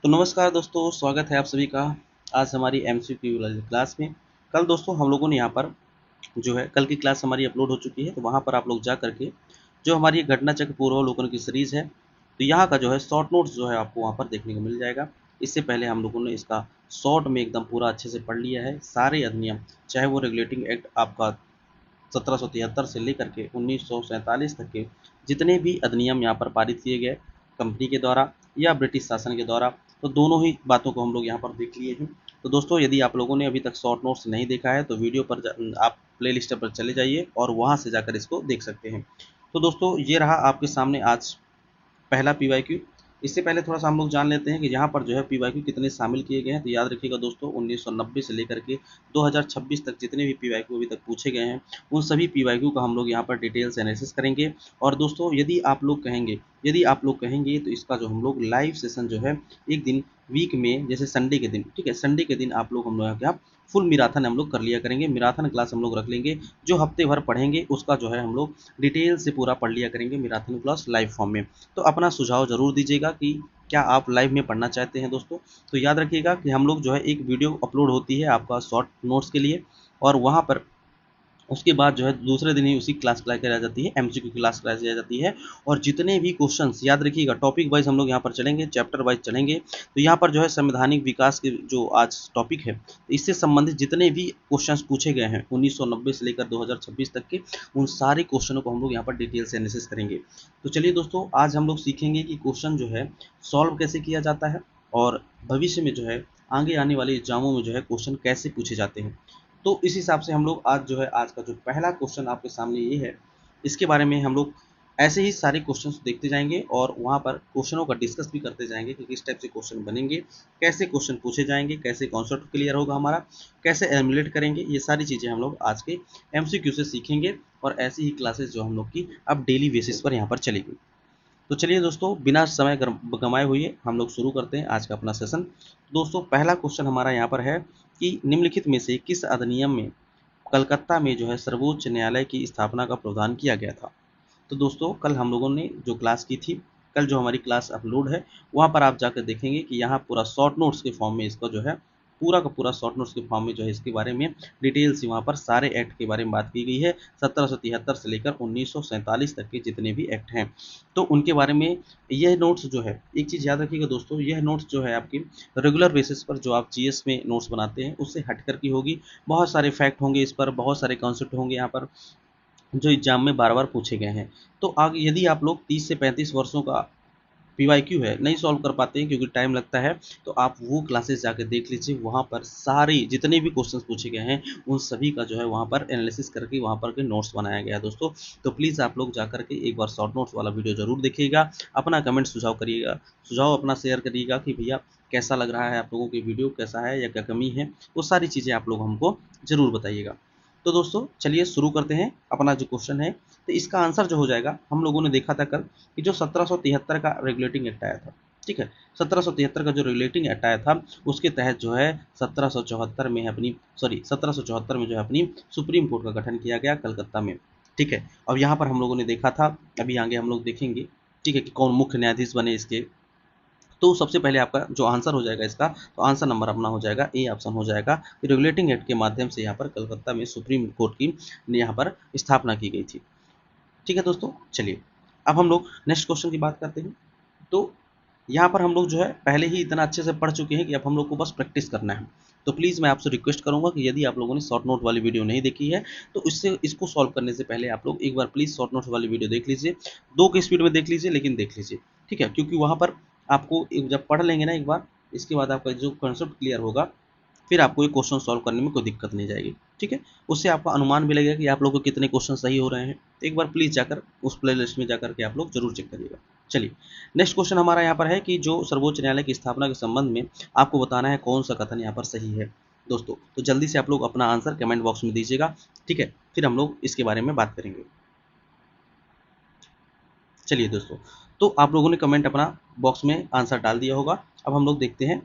तो नमस्कार दोस्तों, स्वागत है आप सभी का आज हमारी एमसीक्यू वाली क्लास में। कल दोस्तों हम लोगों ने यहाँ पर जो है कल की क्लास हमारी अपलोड हो चुकी है, तो वहाँ पर आप लोग जा करके जो हमारी घटना चक्र पूर्वावलोकन की सीरीज़ है, तो यहाँ का जो है शॉर्ट नोट्स जो है आपको वहाँ पर देखने को मिल जाएगा। इससे पहले हम लोगों ने इसका शॉर्ट में एकदम पूरा अच्छे से पढ़ लिया है। सारे अधिनियम, चाहे वो रेगुलेटिंग एक्ट आपका 1773 से लेकर के 1947 तक के जितने भी अधिनियम यहाँ पर पारित किए गए कंपनी के द्वारा या ब्रिटिश शासन के द्वारा, तो दोनों ही बातों को हम लोग यहाँ पर देख लिए हैं। तो दोस्तों, यदि आप लोगों ने अभी तक शॉर्ट नोट्स नहीं देखा है तो वीडियो पर आप प्लेलिस्ट पर चले जाइए और वहाँ से जाकर इसको देख सकते हैं। तो दोस्तों, ये रहा आपके सामने आज पहला पीवाईक्यू। इससे पहले थोड़ा सा हम लोग जान लेते हैं कि यहाँ पर जो है पीवाईक्यू कितने शामिल किए गए हैं। तो याद रखिएगा दोस्तों, 1990 से लेकर के 2026 तक जितने भी पीवाईक्यू अभी तक पूछे गए हैं, उन सभी पीवाईक्यू का हम लोग यहाँ पर डिटेल से एनालिसिस करेंगे। और दोस्तों, यदि आप लोग कहेंगे तो इसका जो हम लोग लाइव सेशन जो है एक दिन वीक में, जैसे संडे के दिन, ठीक है, संडे के दिन आप लोग हम लोग क्या फुल मैराथन हम लोग कर लिया करेंगे। मैराथन क्लास हम लोग रख लेंगे, जो हफ्ते भर पढ़ेंगे उसका जो है हम लोग डिटेल से पूरा पढ़ लिया करेंगे मैराथन क्लास लाइव फॉर्म में। तो अपना सुझाव ज़रूर दीजिएगा कि क्या आप लाइव में पढ़ना चाहते हैं दोस्तों। तो याद रखिएगा कि हम लोग जो है एक वीडियो अपलोड होती है आपका शॉर्ट नोट्स के लिए, और वहाँ पर उसके बाद जो है दूसरे दिन ही उसी क्लास कराई जाती है, एमसीक्यू क्लास कराई जाती है। और जितने भी क्वेश्चंस, याद रखिएगा, टॉपिक वाइज हम लोग यहाँ पर चलेंगे, चैप्टर वाइज चलेंगे। तो यहाँ पर जो है संवैधानिक विकास के जो आज टॉपिक है, इससे संबंधित जितने भी क्वेश्चंस पूछे गए हैं 1990 से लेकर 2026 तक के, उन सारे क्वेश्चनों को हम लोग यहाँ पर डिटेल से एनालिसिस करेंगे। तो चलिए दोस्तों, आज हम लोग सीखेंगे कि क्वेश्चन जो है सॉल्व कैसे किया जाता है, और भविष्य में जो है आगे आने वाले एग्जामों में जो है क्वेश्चन कैसे पूछे जाते हैं। तो इस हिसाब से हम लोग आज जो है आज का जो पहला क्वेश्चन आपके सामने ये है, इसके बारे में हम लोग ऐसे ही सारे क्वेश्चंस देखते जाएंगे और वहाँ पर क्वेश्चनों का डिस्कस भी करते जाएंगे कि किस टाइप से क्वेश्चन बनेंगे, कैसे क्वेश्चन पूछे जाएंगे, कैसे कॉन्सेप्ट क्लियर होगा हमारा, कैसे एमुलेट करेंगे। ये सारी चीज़ें हम लोग आज के एमसीक्यू से सीखेंगे, और ऐसी ही क्लासेस जो हम लोग की अब डेली बेसिस पर यहाँ पर चलेगी। तो चलिए दोस्तों, बिना समय गंवाए हुए हम लोग शुरू करते हैं आज का अपना सेशन। दोस्तों, पहला क्वेश्चन हमारा यहाँ पर है कि निम्नलिखित में से किस अधिनियम में कलकत्ता में जो है सर्वोच्च न्यायालय की स्थापना का प्रावधान किया गया था। तो दोस्तों, कल हम लोगों ने जो क्लास की थी, कल जो हमारी क्लास अपलोड है, वहाँ पर आप जाकर देखेंगे कि यहाँ पूरा शॉर्ट नोट्स के फॉर्म में इसका जो है पूरा का पूरा शॉर्ट नोट्स के फॉर्म में जो है इसके बारे में डिटेल से वहाँ पर सारे एक्ट के बारे में बात की गई है। 1773 से लेकर 1947 तक के जितने भी एक्ट हैं, तो उनके बारे में यह नोट्स जो है, एक चीज़ याद रखिएगा दोस्तों, यह नोट्स जो है आपकी रेगुलर बेसिस पर जो आप जीएस में नोट्स बनाते हैं उससे हट कर की होगी। बहुत सारे फैक्ट होंगे इस पर, बहुत सारे कॉन्सेप्ट होंगे यहाँ पर जो एग्जाम में बार बार पूछे गए हैं। तो आगे यदि आप लोग 30 से 35 वर्षों का पीवाईक्यू है नहीं सॉल्व कर पाते हैं क्योंकि टाइम लगता है, तो आप वो क्लासेस जाकर देख लीजिए। वहाँ पर सारे जितने भी क्वेश्चंस पूछे गए हैं उन सभी का जो है वहाँ पर एनालिसिस करके वहाँ पर के नोट्स बनाया गया है दोस्तों। तो प्लीज़ आप लोग जाकर के एक बार शॉर्ट नोट्स वाला वीडियो जरूर देखिएगा, अपना कमेंट सुझाव करिएगा, सुझाव अपना शेयर करिएगा कि भैया कैसा लग रहा है आप लोगों के वीडियो, कैसा है या क्या कमी है, वो सारी चीज़ें आप लोग हमको ज़रूर बताइएगा। तो दोस्तों, चलिए शुरू करते हैं अपना जो क्वेश्चन है। तो इसका आंसर जो हो जाएगा, हम लोगों ने देखा था कल कि जो 1773 का रेगुलेटिंग एक्ट आया था, ठीक है, 1773 का जो रेगुलेटिंग एक्ट आया था उसके तहत जो है 1774 में अपनी 1774 में जो है अपनी सुप्रीम कोर्ट का गठन किया गया कलकत्ता में, ठीक है। अब यहाँ पर हम लोगों ने देखा था, अभी आगे हम लोग देखेंगे, ठीक है, कि कौन मुख्य न्यायाधीश बने इसके। तो सबसे पहले आपका जो आंसर हो जाएगा इसका, तो आंसर नंबर अपना हो जाएगा ए ऑप्शन हो जाएगा कि रेगुलेटिंग एक्ट के माध्यम से यहाँ पर कलकत्ता में सुप्रीम कोर्ट की यहाँ पर स्थापना की गई थी, ठीक है दोस्तों। चलिए, अब हम लोग नेक्स्ट क्वेश्चन की बात करते हैं। तो यहाँ पर हम लोग जो है पहले ही इतना अच्छे से पढ़ चुके हैं कि अब हम लोग को बस प्रैक्टिस करना है। तो प्लीज़ मैं आपसे रिक्वेस्ट करूंगा कि यदि आप लोगों ने शॉर्ट नोट वाली वीडियो नहीं देखी है तो इससे इसको सॉल्व करने से पहले आप लोग एक बार प्लीज़ शॉर्ट नोट वाली वीडियो देख लीजिए, 2 की स्पीड में देख लीजिए, लेकिन देख लीजिए, ठीक है, क्योंकि वहाँ पर आपको जब पढ़ लेंगे ना एक बार, इसके बाद आपका जो कॉन्सेप्ट क्लियर होगा, फिर आपको ये क्वेश्चन सॉल्व करने में कोई दिक्कत नहीं जाएगी, ठीक है। उससे आपका अनुमान भी लगेगा कि आप लोगों को कितने क्वेश्चन सही हो रहे हैं। तो एक बार प्लीज़ जाकर उस प्ले लिस्ट में जाकर के आप लोग जरूर चेक करिएगा। चलिए, नेक्स्ट क्वेश्चन हमारा यहाँ पर है कि जो सर्वोच्च न्यायालय की स्थापना के संबंध में आपको बताना है कौन सा कथन यहाँ पर सही है दोस्तों। तो जल्दी से आप लोग अपना आंसर कमेंट बॉक्स में दीजिएगा, ठीक है, फिर हम लोग इसके बारे में बात करेंगे। चलिए दोस्तों, तो आप लोगों ने कमेंट अपना बॉक्स में आंसर डाल दिया होगा। अब हम लोग देखते हैं,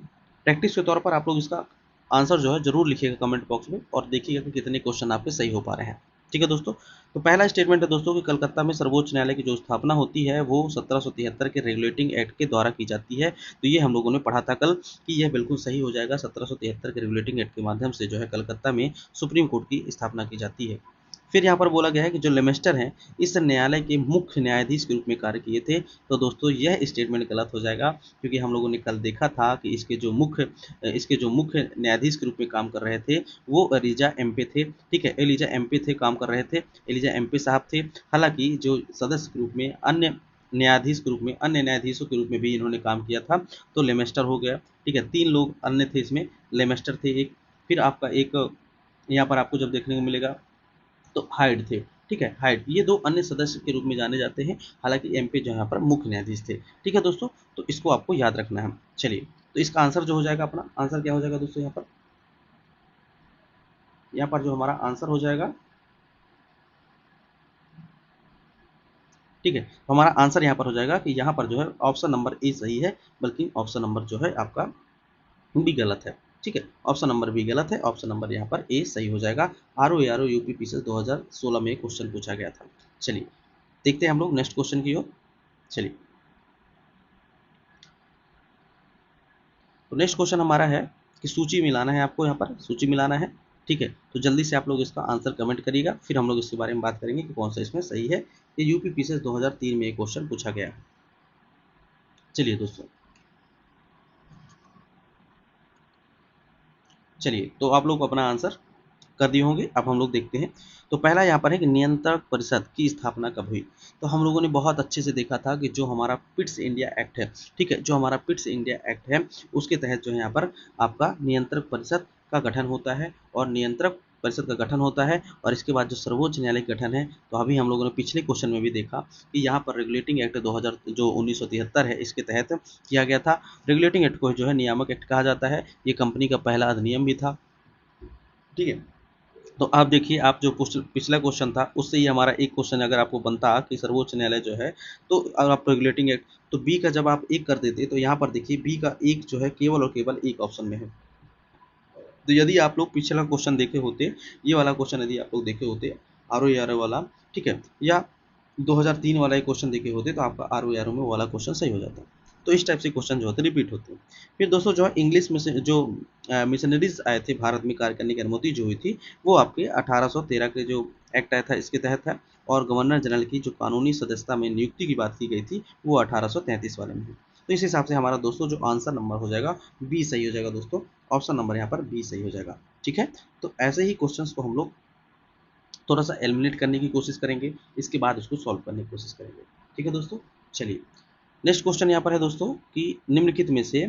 प्रैक्टिस के तौर पर आप लोग इसका आंसर जो है जरूर लिखिएगा कमेंट बॉक्स में, और देखिएगा कि कितने क्वेश्चन आपके सही हो पा रहे हैं, ठीक है दोस्तों। तो पहला स्टेटमेंट है दोस्तों कि कलकत्ता में सर्वोच्च न्यायालय की जो स्थापना होती है वो 1773 के रेगुलेटिंग एक्ट के द्वारा की जाती है। तो ये हम लोगों ने पढ़ा था कल कि यह बिल्कुल सही हो जाएगा। 1773 के रेगुलेटिंग एक्ट के माध्यम से जो है कलकत्ता में सुप्रीम कोर्ट की स्थापना की जाती है। फिर यहाँ पर बोला गया है कि जो लेमेस्टर हैं इस न्यायालय के मुख्य न्यायाधीश के रूप में कार्य किए थे। तो दोस्तों यह स्टेटमेंट गलत हो जाएगा, क्योंकि हम लोगों ने कल देखा था कि इसके जो मुख्य न्यायाधीश के रूप में काम कर रहे थे वो एलिजा एम्पे थे। ठीक है, एलिजा एम्पे थे, काम कर रहे थे, एलिजा एम्पे साहब थे। हालांकि जो सदस्य के रूप में अन्य न्यायाधीशों के रूप में भी इन्होंने काम किया था। तो लेमेस्टर हो गया। ठीक है, 3 लोग अन्य थे इसमें, लेमेस्टर थे एक, फिर आपका एक यहाँ पर आपको जब देखने को मिलेगा तो हाइड थे। ठीक है, हाइड, ये 2 अन्य सदस्य के रूप में जाने जाते हैं। हालांकि एमपी जो यहाँ पर मुख्य न्यायाधीश थे। ठीक है दोस्तों, तो इसको आपको याद रखना है। चलिए, तो इसका आंसर जो हो जाएगा, अपना आंसर क्या हो जाएगा दोस्तों, यहाँ पर जो हमारा आंसर हो जाएगा, ठीक है, तो हमारा आंसर यहाँ पर हो जाएगा कि यहाँ पर जो है ऑप्शन नंबर ए सही है, बल्कि ऑप्शन नंबर जो है आपका बी गलत है। ठीक है, ऑप्शन नंबर बी गलत है, ऑप्शन नंबर यहाँ पर ए सही हो जाएगा। आर ओ यूपी पीसीएस 2016 में क्वेश्चन पूछा गया था। चलिए, देखते हैं हम लोग नेक्स्ट क्वेश्चन की ओर। चलिए, तो नेक्स्ट क्वेश्चन हमारा है कि सूची मिलाना है, आपको यहाँ पर सूची मिलाना है। ठीक है, तो जल्दी से आप लोग इसका आंसर कमेंट करिएगा, फिर हम लोग इसके बारे में बात करेंगे कि कौन सा इसमें सही है। ये यूपी पीसीएस 2003 में एक क्वेश्चन पूछा गया है। चलिए दोस्तों, चलिए, तो आप लोग अपना आंसर कर दिए होंगे। अब हम लोग देखते हैं। तो पहला यहाँ पर है कि नियंत्रक परिषद की स्थापना कब हुई। तो हम लोगों ने बहुत अच्छे से देखा था कि जो हमारा पिट्स इंडिया एक्ट है, ठीक है, जो हमारा पिट्स इंडिया एक्ट है उसके तहत जो है यहाँ पर आपका नियंत्रक परिषद का गठन होता है, और नियंत्रक परिषद का गठन होता है, और इसके बाद जो सर्वोच्च न्यायालय का गठन है। तो अभी हम लोगों ने पिछले क्वेश्चन में भी देखा कि यहाँ पर रेगुलेटिंग एक्ट 2000 जो 1973 है इसके तहत किया गया था। रेगुलेटिंग एक्ट को जो है नियामक एक्ट कहा जाता है। ये कंपनी का पहला अधिनियम भी था। ठीक है, तो आप देखिए, आप जो पिछला क्वेश्चन था उससे ही हमारा एक क्वेश्चन अगर आपको बनता कि सर्वोच्च न्यायालय जो है, तो अगर आप रेगुलेटिंग एक्ट, तो बी का जब आप एक कर देते तो यहाँ पर देखिए बी का एक जो है केवल और केवल एक ऑप्शन में है। तो यदि आप लोग पिछला क्वेश्चन देखे होते, ये वाला क्वेश्चन यदि आप लोग देखे होते, आर ओ आर वाला, ठीक है, या 2003 वाला एक क्वेश्चन देखे होते, तो आपका आर ओ आर में वाला क्वेश्चन सही हो जाता। तो इस टाइप से क्वेश्चन जो होते रिपीट होते हैं। फिर दोस्तों जो है इंग्लिश में से जो मिशनरीज आए थे भारत में कार्य करने की अनुमति जो हुई थी वो आपके 1813 के जो एक्ट आया था इसके तहत है। और गवर्नर जनरल की जो कानूनी सदस्यता में नियुक्ति की बात की गई थी वो 1833 वाले में है। तो इस हिसाब से हमारा दोस्तों जो आंसर नंबर हो जाएगा बी सही हो जाएगा दोस्तों। ऑप्शन नंबर यहाँ पर बी सही हो जाएगा। ठीक है, तो ऐसे ही क्वेश्चंस को हम लोग थोड़ा सा एलिमिनेट करने की कोशिश करेंगे, इसके बाद उसको सॉल्व करने की कोशिश करेंगे। ठीक है दोस्तों, चलिए, नेक्स्ट क्वेश्चन यहाँ पर है दोस्तों कि निम्नलिखित में से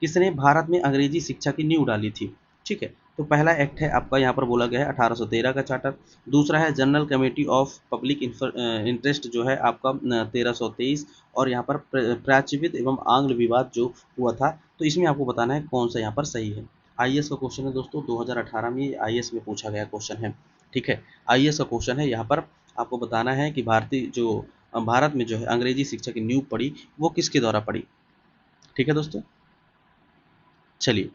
किसने भारत में अंग्रेजी शिक्षा की नींव डाली थी। ठीक है, तो पहला एक्ट है आपका यहाँ पर बोला गया है 1813 का चार्टर। दूसरा है general committee of public interest जो है आपका 1323। और यहाँ पर प्राच्यविद एवं आंग्ल विवाद जो हुआ था। तो इसमें आपको बताना है कौन सा यहाँ पर सही है। आईएएस का क्वेश्चन है दोस्तों, 2018 में आईएएस में पूछा गया क्वेश्चन है। ठीक है, आईएएस का क्वेश्चन है, यहाँ पर आपको बताना है कि भारत में जो है अंग्रेजी शिक्षा की नींव पड़ी वो किसके द्वारा पड़ी। ठीक है दोस्तों, चलिए,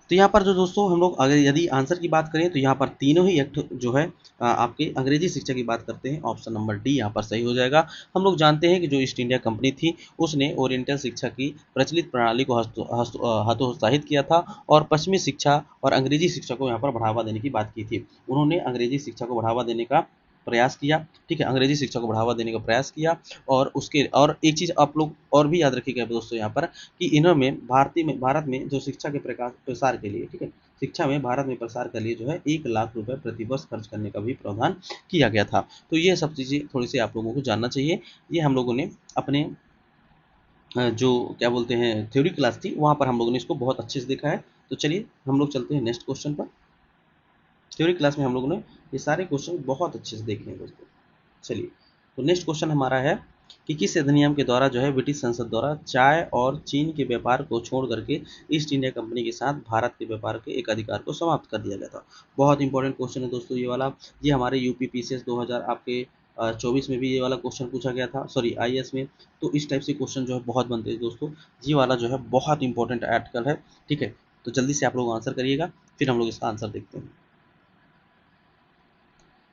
तो यहाँ पर जो दोस्तों हम लोग अगर यदि आंसर की बात करें तो यहाँ पर तीनों ही एक्ट जो है आपके अंग्रेजी शिक्षा की बात करते हैं। ऑप्शन नंबर डी यहाँ पर सही हो जाएगा। हम लोग जानते हैं कि जो ईस्ट इंडिया कंपनी थी उसने ओरिएंटल शिक्षा की प्रचलित प्रणाली को हतोत्साहित किया था, और पश्चिमी शिक्षा और अंग्रेजी शिक्षा को यहाँ पर बढ़ावा देने की बात की थी। उन्होंने अंग्रेजी शिक्षा को बढ़ावा देने का प्रयास किया। ठीक है, अंग्रेजी शिक्षा को बढ़ावा देने का प्रयास किया। और एक चीज़ आप लोग और भी याद रखिएगा दोस्तों यहाँ पर कि इन्होंने भारत में जो शिक्षा के प्रकाश प्रसार के लिए, ठीक है, शिक्षा में भारत में प्रसार के लिए जो है 1 लाख रुपए प्रति वर्ष खर्च करने का भी प्रावधान किया गया था। तो ये सब चीज़ें थोड़ी सी आप लोगों को जानना चाहिए। ये हम लोगों ने अपने जो क्या बोलते हैं थ्योरी क्लास थी वहाँ पर हम लोगों ने इसको बहुत अच्छे से देखा है। तो चलिए हम लोग चलते हैं नेक्स्ट क्वेश्चन पर। थ्योरी क्लास में हम लोगों ने ये सारे क्वेश्चन बहुत अच्छे से देखे हैं दोस्तों। चलिए, तो नेक्स्ट क्वेश्चन हमारा है कि किस अधिनियम के द्वारा जो है ब्रिटिश संसद द्वारा चाय और चीन के व्यापार को छोड़ करके ईस्ट इंडिया कंपनी के साथ भारत के व्यापार के एक अधिकार को समाप्त कर दिया गया था। बहुत इंपॉर्टेंट क्वेश्चन है दोस्तों ये वाला। ये हमारे यूपी पीसीएस 2000 आपके 24 में भी ये वाला क्वेश्चन पूछा गया था, सॉरी आईएएस में। तो इस टाइप से क्वेश्चन जो है बहुत बनते हैं दोस्तों। ये वाला जो है बहुत इंपॉर्टेंट आर्टिकल है। ठीक है, तो जल्दी से आप लोग आंसर करिएगा, फिर हम लोग इसका आंसर देखते हैं।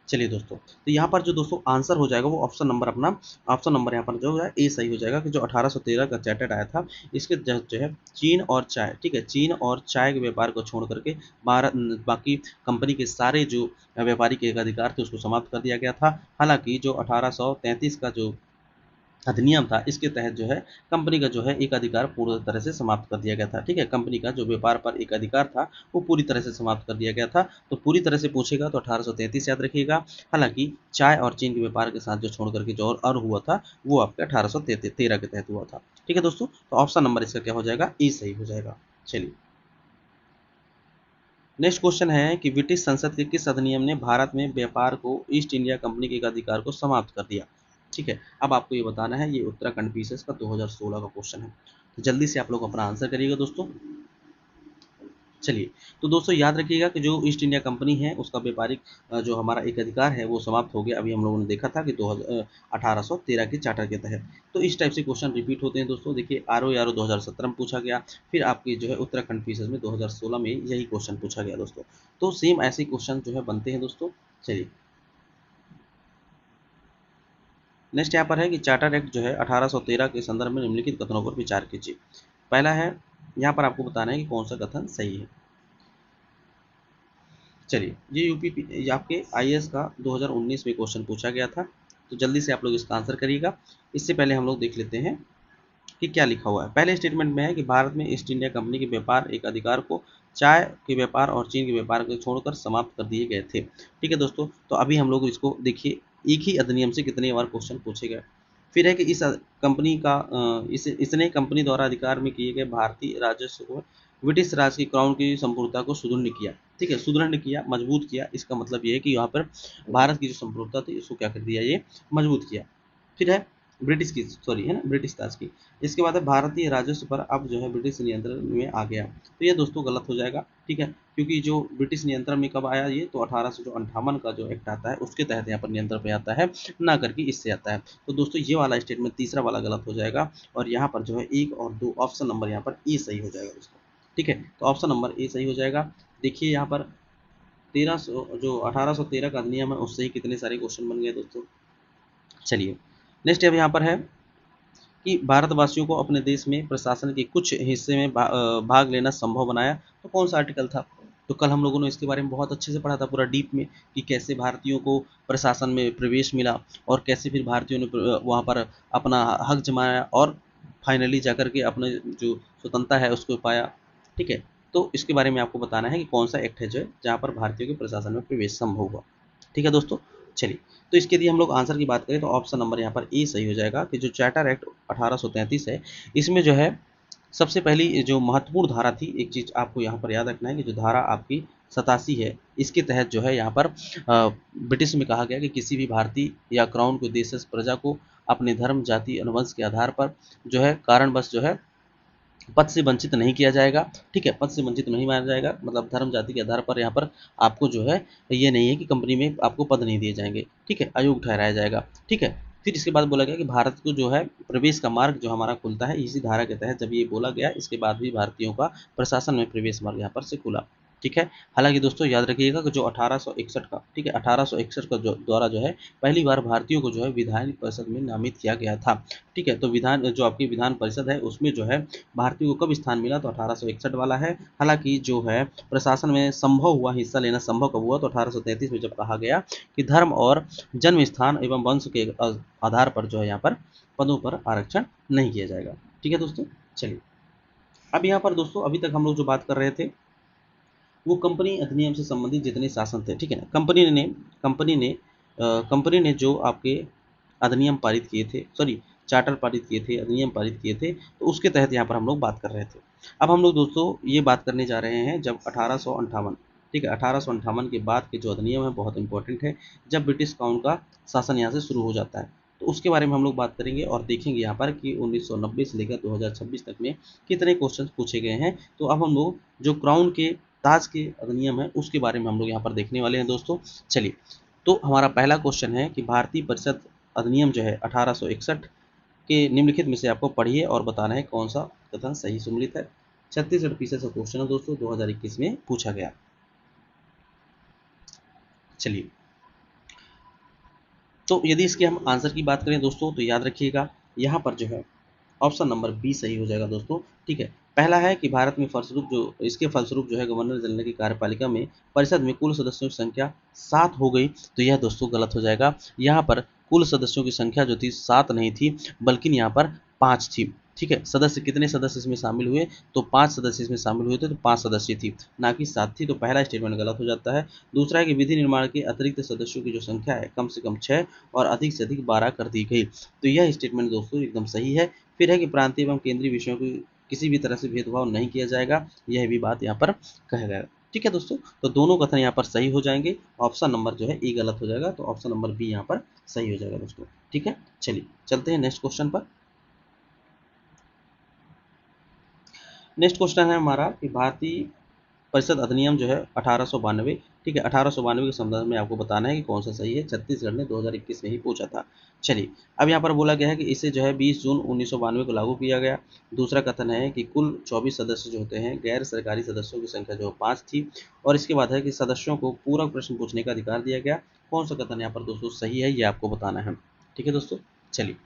चलिए दोस्तों, तो यहाँ पर जो दोस्तों आंसर हो जाएगा वो ऑप्शन नंबर यहाँ पर जो है ए सही हो जाएगा कि जो 1813 का चार्टर आया था, इसके तहत जो है चीन और चाय, ठीक है, चीन और चाय के व्यापार को छोड़ करके भारत बाकी कंपनी के सारे जो व्यापारिक एकाधिकार थे उसको समाप्त कर दिया गया था। हालांकि जो 1833 का जो अधिनियम था, इसके तहत जो है कंपनी का जो है एक अधिकार पूरी तरह से समाप्त कर दिया गया था। ठीक है, कंपनी का जो व्यापार पर एक अधिकार था वो पूरी तरह से समाप्त कर दिया गया था। तो पूरी तरह से पूछेगा तो 1833 याद रखिएगा। हालांकि चाय और चीन के व्यापार के साथ जो छोड़ करके जो और हुआ था वो आपका 1813 के तहत हुआ था। ठीक है दोस्तों, तो ऑप्शन नंबर इसका क्या हो जाएगा, ई सही हो जाएगा। चलिए, नेक्स्ट क्वेश्चन है कि ब्रिटिश संसद के किस अधिनियम ने भारत में व्यापार को ईस्ट इंडिया कंपनी के अधिकार को समाप्त कर दिया। ठीक है, अब आपको ये बताना है, ये उत्तराखंड पीसीएस का 2016 का क्वेश्चन है। तो जल्दी से आप लोग अपना आंसर करिएगा दोस्तों। चलिए, तो दोस्तों याद रखिएगा कि जो ईस्ट इंडिया कंपनी है उसका व्यापारिक जो हमारा एक अधिकार है वो समाप्त हो गया। अभी हम लोगों ने देखा था कि 1813 के चार्टर के तहत। तो इस टाइप से क्वेश्चन रिपीट होते हैं दोस्तों। देखिए, आर ओ 2017 में पूछा गया, फिर आपकी जो है उत्तराखंड पीसीएस में 2016 में यही क्वेश्चन पूछा गया दोस्तों। तो सेम ऐसे क्वेश्चन जो है बनते हैं दोस्तों। चलिए, नेक्स्ट यहाँ पर है कि चार्टर एक्ट जो है 1813 के संदर्भ में निम्नलिखित कथनों पर विचार कीजिए। पहला है, यहाँ पर आपको बताना है कि कौन सा कथन सही है। चलिए, ये ये आपके आईएएस का 2019 में क्वेश्चन पूछा गया था। तो जल्दी से आप लोग इसका आंसर करिएगा। इससे पहले हम लोग देख लेते हैं कि क्या लिखा हुआ है। पहले स्टेटमेंट में है कि भारत में ईस्ट इंडिया कंपनी के व्यापार एक अधिकार को चाय के व्यापार और चीन के व्यापार को छोड़कर समाप्त कर दिए गए थे। ठीक है दोस्तों, तो अभी हम लोग इसको देखिए, एक ही अधिनियम से कितने बार क्वेश्चन पूछे गए। फिर है कि इस कंपनी का इसने कंपनी द्वारा अधिकार में किए गए भारतीय राजस्व को ब्रिटिश राज की क्राउन की संप्रभुता को सुदृढ़ किया। ठीक है, सुदृढ़ किया, मजबूत किया। इसका मतलब ये है कि यहाँ पर भारत की जो संप्रभुता थी इसको क्या कर दिया, ये मजबूत किया। फिर है ब्रिटिश की, सॉरी है ना, ब्रिटिश राज की। इसके बाद है भारतीय राजस्व पर अब जो है ब्रिटिश नियंत्रण में आ गया। तो ये दोस्तों गलत हो जाएगा। ठीक है, क्योंकि जो ब्रिटिश नियंत्रण में कब आया, ये तो 1858 का जो एक्ट आता है उसके तहत यहाँ पर नियंत्रण में आता है, ना करके इससे आता है। तो दोस्तों ये वाला स्टेटमेंट तीसरा वाला गलत हो जाएगा, और यहाँ पर जो है 1 और 2 ऑप्शन नंबर यहाँ पर ए सही हो जाएगा दोस्तों। ठीक है, तो ऑप्शन नंबर ए सही हो जाएगा। देखिए यहाँ पर 1300 जो 1813 का अधिनियम है उससे ही कितने सारे क्वेश्चन बन गए दोस्तों। चलिए, नेक्स्ट अब यहाँ पर है कि भारतवासियों को अपने देश में प्रशासन के कुछ हिस्से में भाग लेना संभव बनाया। तो कौन सा आर्टिकल था? तो कल हम लोगों ने इसके बारे में बहुत अच्छे से पढ़ा था, पूरा डीप में, कि कैसे भारतीयों को प्रशासन में प्रवेश मिला और कैसे फिर भारतीयों ने वहाँ पर अपना हक जमाया और फाइनली जाकर के अपने जो स्वतंत्रता है उसको पाया। ठीक है, तो इसके बारे में आपको बताना है कि कौन सा एक्ट है जो जहाँ पर भारतीयों के प्रशासन में प्रवेश संभव हुआ। ठीक है दोस्तों, चलिए, तो इसके यदि हम लोग आंसर की बात करें तो ऑप्शन नंबर यहाँ पर ए सही हो जाएगा कि जो चार्टर एक्ट 1833 है, इसमें जो है सबसे पहली जो महत्वपूर्ण धारा थी, एक चीज़ आपको यहाँ पर याद रखना है कि जो धारा आपकी 87 है, इसके तहत जो है यहाँ पर ब्रिटिश में कहा गया कि किसी भी भारतीय या क्राउन को देश प्रजा को अपने धर्म, जाति, अनुवंश के आधार पर जो है कारणवश जो है पद से वंचित नहीं किया जाएगा। ठीक है, पद से वंचित नहीं माना जाएगा, मतलब धर्म जाति के आधार पर यहाँ पर आपको जो है ये नहीं है कि कंपनी में आपको पद नहीं दिए जाएंगे। ठीक है, अयोग्य ठहराया जाएगा। ठीक है, फिर इसके बाद बोला गया कि भारत को जो है प्रवेश का मार्ग जो हमारा खुलता है, इसी धारा के तहत जब ये बोला गया, इसके बाद भी भारतीयों का प्रशासन में प्रवेश मार्ग यहाँ पर से खुला। ठीक है, हालांकि दोस्तों याद रखिएगा कि जो 1861 का, ठीक है, 1861 का जो द्वारा जो है पहली बार भारतीयों को जो है विधान परिषद में नामित किया गया था। ठीक है, तो विधान जो आपकी विधान परिषद है उसमें जो है भारतीयों को कब स्थान मिला, तो 1861 वाला है। हालांकि जो है प्रशासन में संभव हुआ, हिस्सा लेना संभव कब हुआ, तो 1833 में जब कहा गया कि धर्म और जन्म स्थान एवं वंश के आधार पर जो है यहाँ पर पदों पर आरक्षण नहीं किया जाएगा। ठीक है दोस्तों, चलिए, अब यहाँ पर दोस्तों अभी तक हम लोग जो बात कर रहे थे वो कंपनी अधिनियम से संबंधित जितने शासन थे, ठीक है ना, कंपनी ने जो आपके अधिनियम पारित किए थे, सॉरी चार्टर पारित किए थे, अधिनियम पारित किए थे, तो उसके तहत यहाँ पर हम लोग बात कर रहे थे। अब हम लोग दोस्तों ये बात करने जा रहे हैं जब 1858, ठीक है, 1858 के बाद के जो अधिनियम है बहुत इंपॉर्टेंट है, जब ब्रिटिश काउंट का शासन यहाँ से शुरू हो जाता है, तो उसके बारे में हम लोग बात करेंगे और देखेंगे यहाँ पर कि 1990 से लेकर 2026 तक में कितने क्वेश्चन पूछे गए हैं। तो अब हम लोग जो क्राउन के ताज के अधिनियम है उसके बारे में हम लोग यहाँ पर देखने वाले हैं दोस्तों। चलिए, तो हमारा पहला क्वेश्चन है कि भारतीय परिषद अधिनियम जो है 1861 के निम्नलिखित में से आपको पढ़िए और बताना है कौन सा कथन सही सम्मिलित है। 36 का क्वेश्चन है दोस्तों, 2021 में पूछा गया। चलिए, तो यदि इसके हम आंसर की बात करें दोस्तों, तो याद रखिएगा यहाँ पर जो है ऑप्शन नंबर बी सही हो जाएगा दोस्तों। ठीक है, पहला है कि भारत में फलस्वरूप जो इसके फलस्वरूप जो है गवर्नर जनरल की कार्यपालिका में परिषद में कुल सदस्यों की संख्या 7 हो गई, तो यह दोस्तों गलत हो जाएगा। यहाँ पर कुल सदस्यों की संख्या जो थी 7 नहीं थी, बल्कि यहाँ पर 5 थी। ठीक है, सदस्य कितने सदस्य इसमें शामिल हुए, तो 5 सदस्य इसमें शामिल हुए थे, तो 5 सदस्य थी, ना कि 7 थी। तो पहला स्टेटमेंट गलत हो जाता है। दूसरा है कि विधि निर्माण के अतिरिक्त सदस्यों की जो संख्या है कम से कम 6 और अधिक से अधिक 12 कर दी गई, तो यह स्टेटमेंट दोस्तों एकदम सही है। फिर है कि प्रांतीय एवं केंद्रीय विषयों को किसी भी तरह से भेदभाव नहीं किया जाएगा, यह भी बात यहाँ पर कहा गया। ठीक है दोस्तों, तो दोनों कथन यहाँ पर सही हो जाएंगे। ऑप्शन नंबर जो है ए गलत हो जाएगा, तो ऑप्शन नंबर बी यहाँ पर सही हो जाएगा दोस्तों। ठीक है, चलिए चलते हैं नेक्स्ट क्वेश्चन पर। नेक्स्ट क्वेश्चन है हमारा कि भारतीय परिषद अधिनियम जो है 1892, ठीक है, 1892 के संदर्भ में आपको बताना है कि कौन सा सही है। छत्तीसगढ़ ने 2021 में ही पूछा था। चलिए, अब यहाँ पर बोला गया है कि इसे जो है 20 जून 1992 को लागू किया गया। दूसरा कथन है कि कुल 24 सदस्य जो होते हैं, गैर सरकारी सदस्यों की संख्या जो 5 थी। और इसके बाद है कि सदस्यों को पूरक प्रश्न पूछने का अधिकार दिया गया। कौन सा कथन यहाँ पर दोस्तों सही है, ये आपको बताना है। ठीक है दोस्तों, चलिए।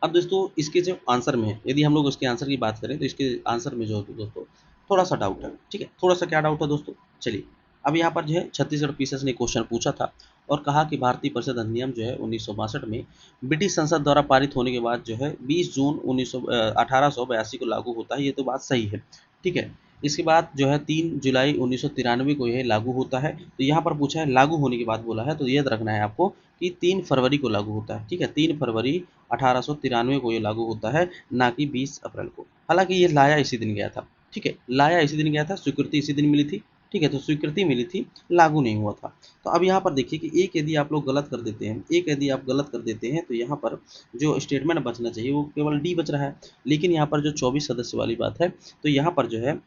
अब दोस्तों इसके जो आंसर में है, यदि हम लोग उसके आंसर की बात करें, तो इसके आंसर में जो है दोस्तों थोड़ा सा डाउट है। ठीक है, थोड़ा सा क्या डाउट है दोस्तों, चलिए। अब यहाँ पर जो है छत्तीसगढ़ पीसीएस ने क्वेश्चन पूछा था और कहा कि भारतीय परिषद अधिनियम जो है 1962 में ब्रिटिश संसद द्वारा पारित होने के बाद जो है 20 जून 1882 को लागू होता है। ये तो बात सही है। ठीक है, इसके बाद जो है 3 जुलाई 1993 को यह लागू होता है। तो यहाँ पर पूछा है लागू होने के बाद बोला है, तो याद रखना है आपको कि 3 फरवरी को लागू होता है। ठीक है, 3 फरवरी 1893 को ये लागू होता है, ना कि 20 अप्रैल को। हालांकि ये लाया इसी दिन गया था। ठीक है, लाया इसी दिन गया था, स्वीकृति इसी दिन मिली थी। ठीक है, तो स्वीकृति मिली थी, लागू नहीं हुआ था। तो अब यहाँ पर देखिए कि एक यदि आप लोग गलत कर देते हैं, एक यदि आप गलत कर देते हैं, तो यहाँ पर जो स्टेटमेंट बचना चाहिए वो केवल डी बच रहा है। लेकिन यहाँ पर जो 24 सदस्य वाली बात है, तो यहाँ पर जो है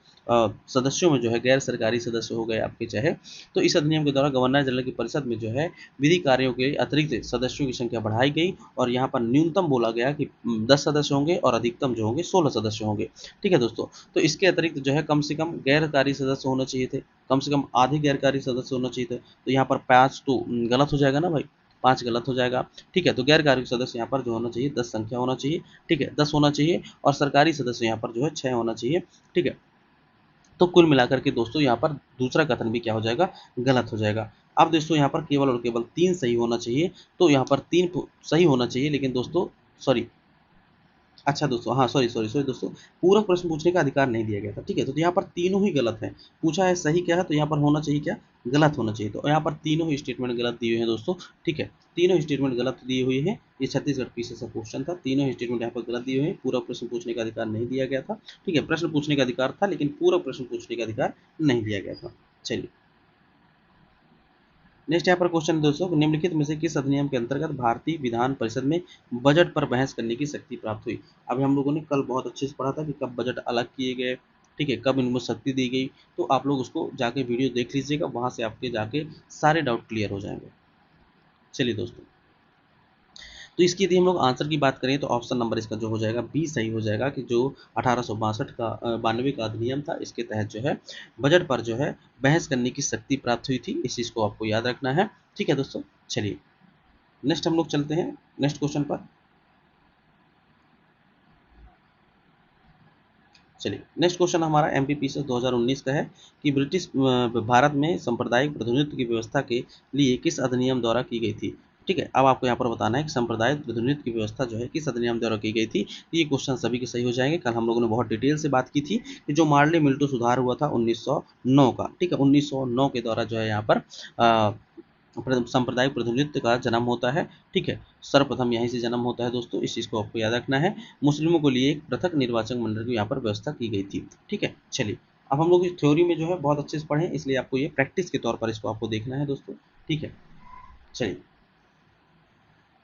सदस्यों में जो है गैर सरकारी सदस्य हो गए आपके चाहे, तो इस अधिनियम के द्वारा गवर्नर जनरल की परिषद में जो है विधि कार्यों के अतिरिक्त सदस्यों की संख्या बढ़ाई गई। और यहाँ पर न्यूनतम बोला गया कि 10 सदस्य होंगे और अधिकतम जो होंगे 16 सदस्य होंगे। ठीक है दोस्तों, तो इसके अतिरिक्त जो है कम से कम गैर कार्य सदस्य होना चाहिए थे, कम से कम आधे गैर कार्य सदस्य होना चाहिए थे। तो यहाँ पर 5 तो गलत हो जाएगा ना भाई, 5 गलत हो जाएगा। ठीक है, तो गैर कार्य सदस्य यहाँ पर जो होना चाहिए 10 संख्या होना चाहिए। ठीक है, 10 होना चाहिए और सरकारी सदस्य यहाँ पर जो है 6 होना चाहिए। ठीक है, तो कुल मिलाकर के दोस्तों यहाँ पर दूसरा कथन भी क्या हो जाएगा, गलत हो जाएगा। अब दोस्तों यहाँ पर केवल और केवल 3 सही होना चाहिए, तो यहाँ पर 3 सही होना चाहिए, लेकिन दोस्तों सॉरी, अच्छा दोस्तों, हाँ सॉरी सॉरी सॉरी दोस्तों, पूरक प्रश्न पूछने का अधिकार नहीं दिया गया था। ठीक है, तो यहाँ पर तीनों ही गलत हैं। पूछा है सही क्या है, तो यहाँ पर होना चाहिए क्या, गलत होना चाहिए। तो यहाँ पर तीनों ही स्टेटमेंट गलत दिए हुए हैं दोस्तों। ठीक है, तीनों स्टेटमेंट गलत दिए हुए हैं। ये छत्तीसगढ़ पीसीएस का क्वेश्चन था, तीनों स्टेटमेंट यहाँ पर गलत दिए हुए हैं। पूरक प्रश्न पूछने का अधिकार नहीं दिया गया था। ठीक है, प्रश्न पूछने का अधिकार था, लेकिन पूरक प्रश्न पूछने का अधिकार नहीं दिया गया था। चलिए, नेक्स्ट यहाँ पर क्वेश्चन दोस्तों, निम्नलिखित में से किस अधिनियम के अंतर्गत भारतीय विधान परिषद में बजट पर बहस करने की शक्ति प्राप्त हुई। अभी हम लोगों ने कल बहुत अच्छे से पढ़ा था कि कब बजट अलग किए गए। ठीक है, कब इनको शक्ति दी गई, तो आप लोग उसको जाके वीडियो देख लीजिएगा, वहां से आपके जाके सारे डाउट क्लियर हो जाएंगे। चलिए दोस्तों, तो इसकी यदि हम लोग आंसर की बात करें, तो ऑप्शन नंबर इसका जो हो जाएगा बी सही हो जाएगा कि जो 1862 का 92 का अधिनियम था, इसके तहत जो है बजट पर जो है बहस करने की शक्ति प्राप्त हुई थी। इस चीज़ को आपको याद रखना है। ठीक है दोस्तों, चलिए नेक्स्ट हम लोग चलते हैं नेक्स्ट क्वेश्चन पर। चलिए, नेक्स्ट क्वेश्चन हमारा एमपीपीएससी 2019 का है कि ब्रिटिश भारत में सांप्रदायिक प्रतिनिधित्व की व्यवस्था के लिए किस अधिनियम द्वारा की गई थी। ठीक है, अब आपको यहाँ पर बताना है कि सांप्रदायिक प्रतिनिधित्व की व्यवस्था जो है किस अधिनियम द्वारा की गई थी। ये क्वेश्चन सभी के सही हो जाएंगे। कल हम लोगों ने बहुत डिटेल से बात की थी कि जो मार्ले मिल्टो सुधार हुआ था 1909 का। ठीक है, 1909 के द्वारा जो है यहाँ पर सांप्रदायिक प्रतिनिधित्व का जन्म होता है। ठीक है, सर्वप्रथम यहीं से जन्म होता है दोस्तों, इस चीज़ को आपको याद रखना है। मुस्लिमों के लिए एक पृथक निर्वाचन मंडल की यहाँ पर व्यवस्था की गई थी। ठीक है, चलिए, अब हम लोग इस थ्योरी में जो है बहुत अच्छे से पढ़ें, इसलिए आपको ये प्रैक्टिस के तौर पर इसको आपको देखना है दोस्तों। ठीक है, चलिए,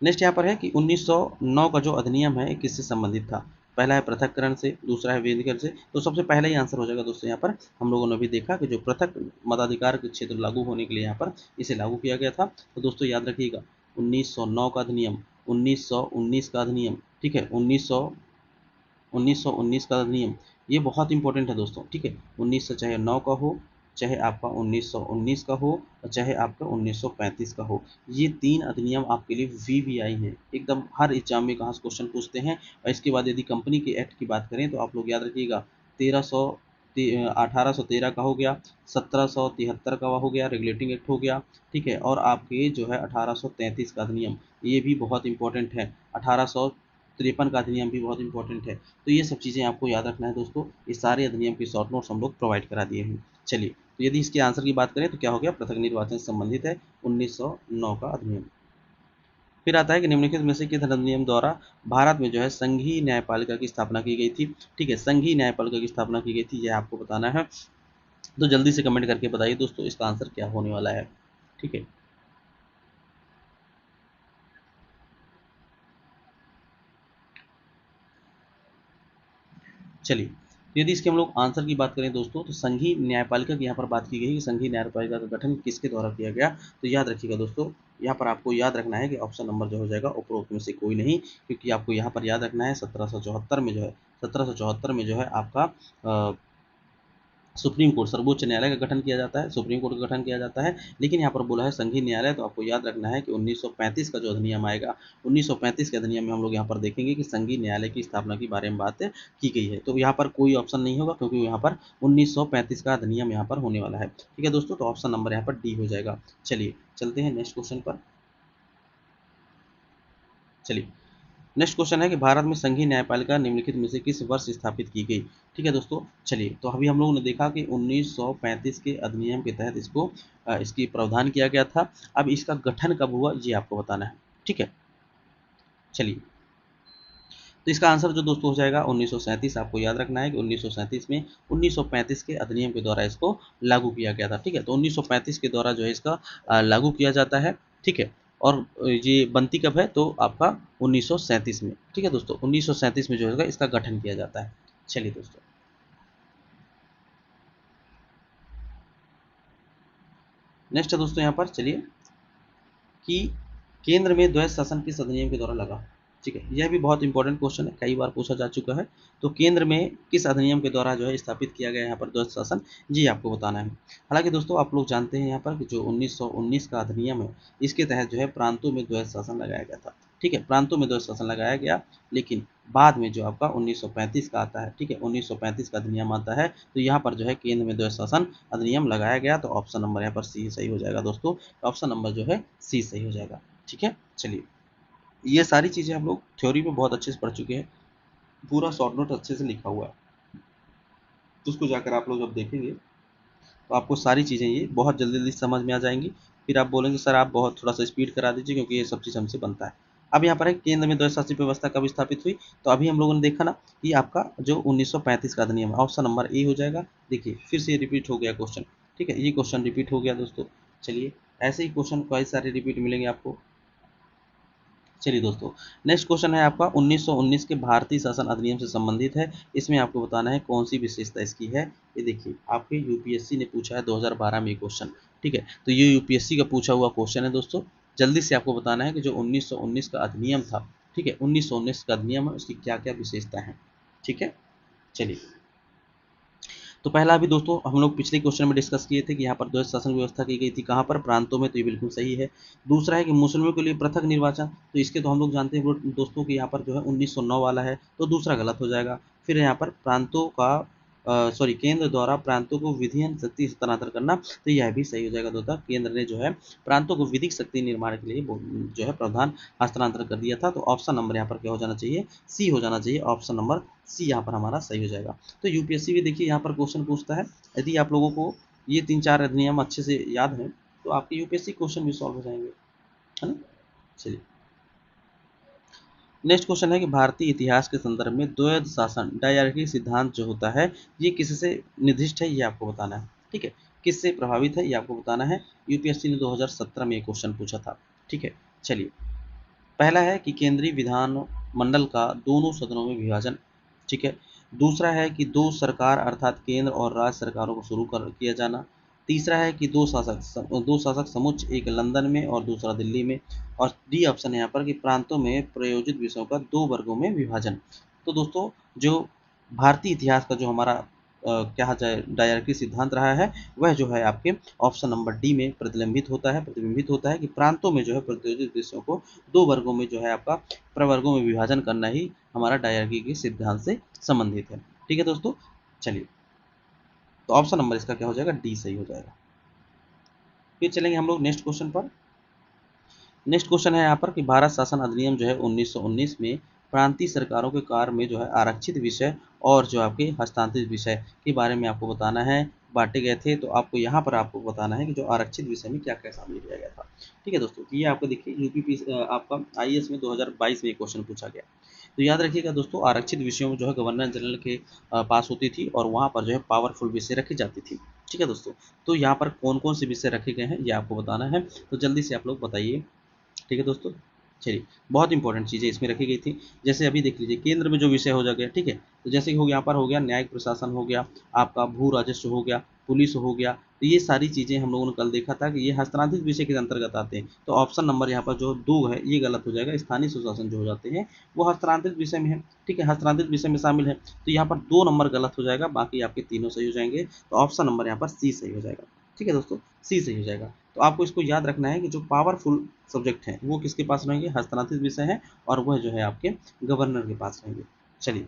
नेक्स्ट यहाँ पर है कि 1909 का जो अधिनियम है किससे संबंधित था। पहला है पृथककरण से, दूसरा है विकेंद्रीकरण से। तो सबसे पहला ही आंसर हो जाएगा दोस्तों, यहाँ पर हम लोगों ने भी देखा कि जो पृथक मताधिकार के क्षेत्र लागू होने के लिए यहाँ पर इसे लागू किया गया था। तो दोस्तों याद रखिएगा 1909 का अधिनियम, 1919 का अधिनियम, ठीक है, 1919 का अधिनियम, ये बहुत इंपॉर्टेंट है दोस्तों। ठीक है, 1900 चाहे 9 का हो चाहे आपका 1919 का हो और चाहे आपका 1935 का हो। ये 3 अधिनियम आपके लिए वीवीआई हैं, एकदम हर एग्जाम में कहाँ से क्वेश्चन पूछते हैं। और इसके बाद यदि कंपनी के एक्ट की बात करें तो आप लोग याद रखिएगा 1813 का हो गया, 1773 का हो गया रेगुलेटिंग एक्ट हो गया, ठीक है। और आपके जो है 1833 का अधिनियम, ये भी बहुत इंपॉर्टेंट है। 1853 का अधिनियम भी बहुत इंपॉर्टेंट है। तो ये सब चीज़ें आपको याद रखना है दोस्तों। ये सारे अधिनियम की शॉर्ट नोट्स हम लोग प्रोवाइड करा दिए हैं। चलिए, तो यदि इसके आंसर की बात करें तो क्या हो गया, पृथक निर्वाचन से संबंधित है 1909 का अधिनियम। फिर आता है कि निम्नलिखित में से किस अधिनियम द्वारा भारत में जो है संघीय न्यायपालिका की स्थापना की गई थी। ठीक है, संघीय न्यायपालिका की स्थापना की गई थी, यह आपको बताना है। तो जल्दी से कमेंट करके बताइए दोस्तों इसका आंसर क्या होने वाला है। ठीक है, चलिए, तो यदि इसके हम लोग आंसर की बात करें दोस्तों, तो संघीय न्यायपालिका की यहाँ पर बात की गई कि संघीय न्यायपालिका का गठन किसके द्वारा किया गया। तो याद रखिएगा दोस्तों, यहाँ पर आपको याद रखना है कि ऑप्शन नंबर जो हो जाएगा उपरोक्त में से कोई नहीं, क्योंकि आपको यहाँ पर याद रखना है 1774 में जो है, 1774 में जो है आपका सुप्रीम कोर्ट, सर्वोच्च न्यायालय का गठन किया जाता है, सुप्रीम कोर्ट का गठन किया जाता है। लेकिन यहाँ पर बोला है संघीय न्यायालय, तो आपको याद रखना है कि 1935 का जो अधिनियम आएगा, 1935 के अधिनियम में हम लोग यहाँ पर देखेंगे कि संघीय न्यायालय की स्थापना के बारे में बात की गई है। तो यहाँ पर कोई ऑप्शन नहीं होगा, क्योंकि यहाँ पर 1935 का अधिनियम यहाँ पर होने वाला है। ठीक है दोस्तों, तो ऑप्शन नंबर यहाँ पर डी हो जाएगा। चलिए, चलते हैं नेक्स्ट क्वेश्चन पर। चलिए, नेक्स्ट क्वेश्चन है कि भारत में संघीय न्यायपालिका निम्नलिखित में से किस वर्ष स्थापित की गई। ठीक है दोस्तों, चलिए, तो अभी हम लोगों ने देखा कि 1935 के अधिनियम के तहत इसको इसकी प्रावधान किया गया था। अब इसका गठन कब हुआ ये आपको बताना है। ठीक है, चलिए, तो इसका आंसर जो दोस्तों हो जाएगा 1937। आपको याद रखना है कि 1937 में 1935 के अधिनियम के द्वारा इसको लागू किया गया था। ठीक है, तो 1935 के द्वारा जो है इसका लागू किया जाता है। ठीक है, और ये बनती कब है, तो आपका 1937 में। ठीक है दोस्तों, 1937 में जो है इसका गठन किया जाता है। चलिए दोस्तों, नेक्स्ट है दोस्तों यहाँ पर, चलिए, कि केंद्र में द्वैध शासन किस अधिनियम के द्वारा लगा। ठीक है, यह भी बहुत इंपॉर्टेंट क्वेश्चन है, कई बार पूछा जा चुका है। तो केंद्र में किस अधिनियम के द्वारा जो है स्थापित किया गया यहाँ पर द्वैध शासन, जी आपको बताना है। हालांकि दोस्तों आप लोग जानते हैं यहाँ पर कि जो 1919 का अधिनियम है, इसके तहत जो है प्रांतों में द्वैध शासन लगाया गया था। ठीक है, प्रांतों में द्वैध शासन लगाया गया, लेकिन बाद में जो आपका 1935 का आता है, ठीक है, 1935 का अधिनियम आता है, तो यहाँ पर जो है केंद्र में द्वैध शासन अधिनियम लगाया गया। तो ऑप्शन नंबर यहाँ पर सी सही हो जाएगा दोस्तों। ऑप्शन नंबर जो है सी सही हो जाएगा। ठीक है, चलिए, ये सारी चीज़ें हम लोग थ्योरी में बहुत अच्छे से पढ़ चुके हैं, पूरा शॉर्ट नोट अच्छे से लिखा हुआ है। तो उसको जाकर आप लोग जब देखेंगे तो आपको सारी चीज़ें ये बहुत जल्दी जल्दी समझ में आ जाएंगी। फिर आप बोलेंगे सर आप बहुत थोड़ा सा स्पीड करा दीजिए, क्योंकि ये सब चीज़ हमसे बनता है। अब यहाँ पर है केंद्र में द्वैध शासित व्यवस्था कब स्थापित हुई। तो अभी हम लोगों ने देखा ना, कि आपका जो 1935 का अधिनियम है, ऑप्शन नंबर ए हो जाएगा। देखिए, फिर से रिपीट हो गया क्वेश्चन। ठीक है, ये क्वेश्चन रिपीट हो गया दोस्तों। चलिए, ऐसे ही क्वेश्चन कई सारे रिपीट मिलेंगे आपको। चलिए दोस्तों, नेक्स्ट क्वेश्चन है आपका 1919 के भारतीय शासन अधिनियम से संबंधित है। इसमें आपको बताना है कौन सी विशेषता इसकी है। ये देखिए, आपके यूपीएससी ने पूछा है 2012 में ये क्वेश्चन। ठीक है, तो ये यूपीएससी का पूछा हुआ क्वेश्चन है दोस्तों। जल्दी से आपको बताना है कि जो 1919 का अधिनियम था, ठीक है, 1919 का अधिनियम है, उसकी क्या क्या विशेषता है। ठीक है, चलिए, तो पहला अभी दोस्तों हम लोग पिछले क्वेश्चन में डिस्कस किए थे कि यहाँ पर द्वैध शासन व्यवस्था की गई थी, कहाँ पर, प्रांतों में, तो ये बिल्कुल सही है। दूसरा है कि मुस्लिमों के लिए पृथक निर्वाचन, तो इसके तो हम लोग जानते हैं दोस्तों कि यहाँ पर जो है 1909 वाला है, तो दूसरा गलत हो जाएगा। फिर यहाँ पर प्रांतों का सॉरी, केंद्र द्वारा प्रांतों को विधियन शक्ति हस्तांतरण करना, तो यह भी सही हो जाएगा दोस्तों। केंद्र ने जो है प्रांतों को विधिक शक्ति निर्माण के लिए जो है प्रावधान हस्तांतरण कर दिया था। तो ऑप्शन नंबर यहाँ पर क्या हो जाना चाहिए, सी हो जाना चाहिए। ऑप्शन नंबर सी यहाँ पर हमारा सही हो जाएगा। तो यूपीएससी भी देखिए यहाँ पर क्वेश्चन पूछता है, यदि आप लोगों को ये 3-4 अधिनियम अच्छे से याद हैं तो आपके यूपीएससी क्वेश्चन भी सॉल्व हो जाएंगे, है ना। चलिए, नेक्स्ट क्वेश्चन है कि भारतीय इतिहास के संदर्भ में द्वैध शासन डायरकी सिद्धांत जो होता है, ये किससे निर्दिष्ट है, ये आपको बताना है। ठीक है, किससे प्रभावित है ये आपको बताना है। यूपीएससी ने 2017 में ये क्वेश्चन पूछा था। ठीक है, चलिए, पहला है कि केंद्रीय विधान मंडल का दोनों सदनों में विभाजन। ठीक है, दूसरा है कि दो सरकार अर्थात केंद्र और राज्य सरकारों को शुरू कर किया जाना। तीसरा है कि दो शासक समुच्च, एक लंदन में और दूसरा दिल्ली में। और डी ऑप्शन है यहाँ पर कि प्रांतों में प्रयोजित विषयों का दो वर्गों में विभाजन। तो दोस्तों, जो भारतीय इतिहास का जो हमारा क्या जाए डायरेक्टरी सिद्धांत रहा है, वह जो है आपके ऑप्शन नंबर डी में प्रतिबिंबित होता है कि प्रांतों में जो है प्रतियोजित विषयों को दो वर्गों में जो है आपका प्रवर्गों में विभाजन करना ही हमारा डायरेक्टरी के सिद्धांत से संबंधित है। ठीक है दोस्तों, चलिए तो ऑप्शन नंबर इसका क्या हो जाएगा, डी सही हो जाएगा। फिर चलेंगे हम लोग नेक्स्ट क्वेश्चन पर। नेक्स्ट क्वेश्चन है यहाँ पर कि भारत शासन अधिनियम जो है 1919 में प्रांतीय सरकारों के कार्य में जो है आरक्षित विषय और जो आपके हस्तांतरित विषय के बारे में आपको बताना है, बांटे गए थे। तो आपको यहाँ पर आपको बताना है कि जो आरक्षित विषय में क्या क्या शामिल किया गया था। ठीक है दोस्तों, ये आपको देखिए यूपी आपका आईएएस में 2022 में एक क्वेश्चन पूछा गया। तो याद रखिएगा दोस्तों, आरक्षित विषयों में जो है गवर्नर जनरल के पास होती थी और वहाँ पर जो है पावरफुल विषय रखी जाती थी। ठीक है दोस्तों, तो यहाँ पर कौन कौन से विषय रखे गए हैं ये आपको बताना है, तो जल्दी से आप लोग बताइए। ठीक है दोस्तों, चलिए बहुत इंपॉर्टेंट चीज़ें इसमें रखी गई थी। जैसे अभी देख लीजिए केंद्र में जो विषय हो जाएगा, ठीक है, तो जैसे कि हो गया यहाँ पर हो गया न्यायिक प्रशासन, हो गया आपका भू राजस्व, हो गया पुलिस, हो गया। तो ये सारी चीज़ें हम लोगों ने कल देखा था कि ये हस्तांतरित विषय के अंतर्गत आते हैं। तो ऑप्शन नंबर यहाँ पर जो 2 है ये गलत हो जाएगा। स्थानीय सुशासन जो हो जाते हैं वो हस्तांतरित विषय में है। ठीक है, हस्तांतरित विषय में शामिल है, तो यहाँ पर 2 नंबर गलत हो जाएगा, बाकी आपके तीनों सही हो जाएंगे। तो ऑप्शन नंबर यहाँ पर सी सही हो जाएगा। ठीक है दोस्तों, सी सही हो जाएगा। तो आपको इसको याद रखना है कि जो पावरफुल सब्जेक्ट हैं वो किसके पास रहेंगे, हस्तांतरित विषय हैं, और वह जो है आपके गवर्नर के पास रहेंगे। चलिए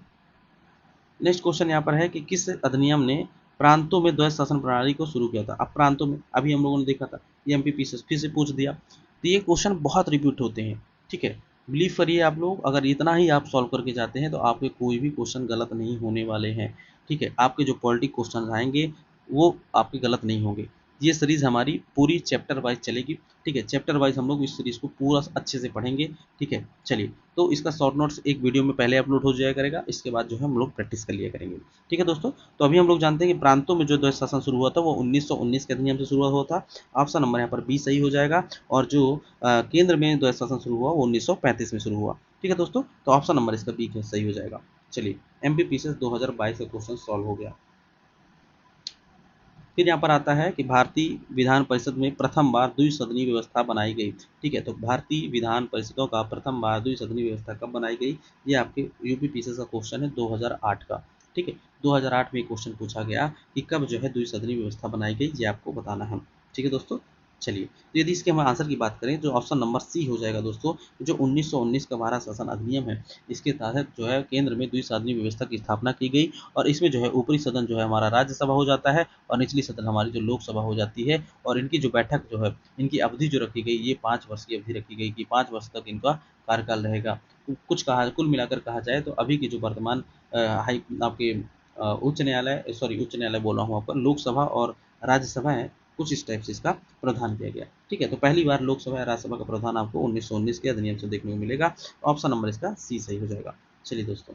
नेक्स्ट क्वेश्चन यहाँ पर है कि किस अधिनियम ने प्रांतों में द्वैत शासन प्रणाली को शुरू किया था। अब प्रांतों में अभी हम लोगों ने देखा था, ये एमपीपी से फिर से पूछ दिया। तो ये क्वेश्चन बहुत रिपीट होते हैं। ठीक है, बिलीव करिए आप लोग, अगर इतना ही आप सॉल्व करके जाते हैं तो आपके कोई भी क्वेश्चन गलत नहीं होने वाले हैं। ठीक है, आपके जो पॉलिटिक क्वेश्चन आएंगे वो आपके गलत नहीं होंगे। ये सीरीज हमारी पूरी चैप्टर वाइज चलेगी। ठीक है, चैप्टर वाइज हम लोग इस सीरीज को पूरा अच्छे से पढ़ेंगे। ठीक है, चलिए तो इसका शॉर्ट नोट्स एक वीडियो में पहले अपलोड हो जाया करेगा, इसके बाद जो है हम लोग प्रैक्टिस कर लिया करेंगे। ठीक है दोस्तों, तो अभी हम लोग जानते हैं कि प्रांतों में जो द्वैत शासन शुरू हुआ था वो 1919 के अधिनियम से शुरू हुआ था। ऑप्शन नंबर यहाँ पर बी सही हो जाएगा। और जो केंद्र में द्वैत शासन शुरू हुआ वो 1935 में शुरू हुआ। ठीक है दोस्तों, तो ऑप्शन नंबर इसका बी सही हो जाएगा। चलिए एमपीपीसी 2022 का क्वेश्चन सॉल्व हो गया। फिर यहाँ पर आता है कि भारतीय विधान परिषद में प्रथम बार द्विसदनीय व्यवस्था बनाई गई। ठीक है, तो भारतीय विधान परिषदों का प्रथम बार द्विसदनीय व्यवस्था कब बनाई गई, ये आपके यूपी पीसीएस का क्वेश्चन है 2008 का। ठीक है, 2008 में क्वेश्चन पूछा गया कि कब जो है द्विसदनीय व्यवस्था बनाई गई, ये आपको बताना है। ठीक है दोस्तों, चलिए तो यदि इसके हम आंसर की बात करें तो ऑप्शन नंबर सी हो जाएगा दोस्तों। जो 1919 का भारत शासन अधिनियम है इसके तहत जो है केंद्र में द्विसदनीय व्यवस्था की स्थापना की गई। और इसमें जो है ऊपरी सदन जो है हमारा राज्यसभा हो जाता है और निचली सदन हमारी जो लोकसभा हो जाती है। और इनकी जो बैठक जो है, इनकी अवधि जो रखी गई, ये 5 वर्ष की अवधि रखी गई कि 5 वर्ष तक इनका कार्यकाल रहेगा। कुछ कहा कुल मिलाकर कहा जाए तो अभी की जो वर्तमान हाई आपके उच्च न्यायालय, सॉरी उच्च न्यायालय बोल रहा हूँ आपका, लोकसभा और राज्यसभा है, कुछ इस टाइप से इसका प्रावधान किया गया। ठीक है, तो पहली बार लोकसभा या राज्यसभा का प्रावधान आपको 1919 के अधिनियम से देखने को मिलेगा। ऑप्शन नंबर इसका सी सही हो जाएगा। चलिए दोस्तों,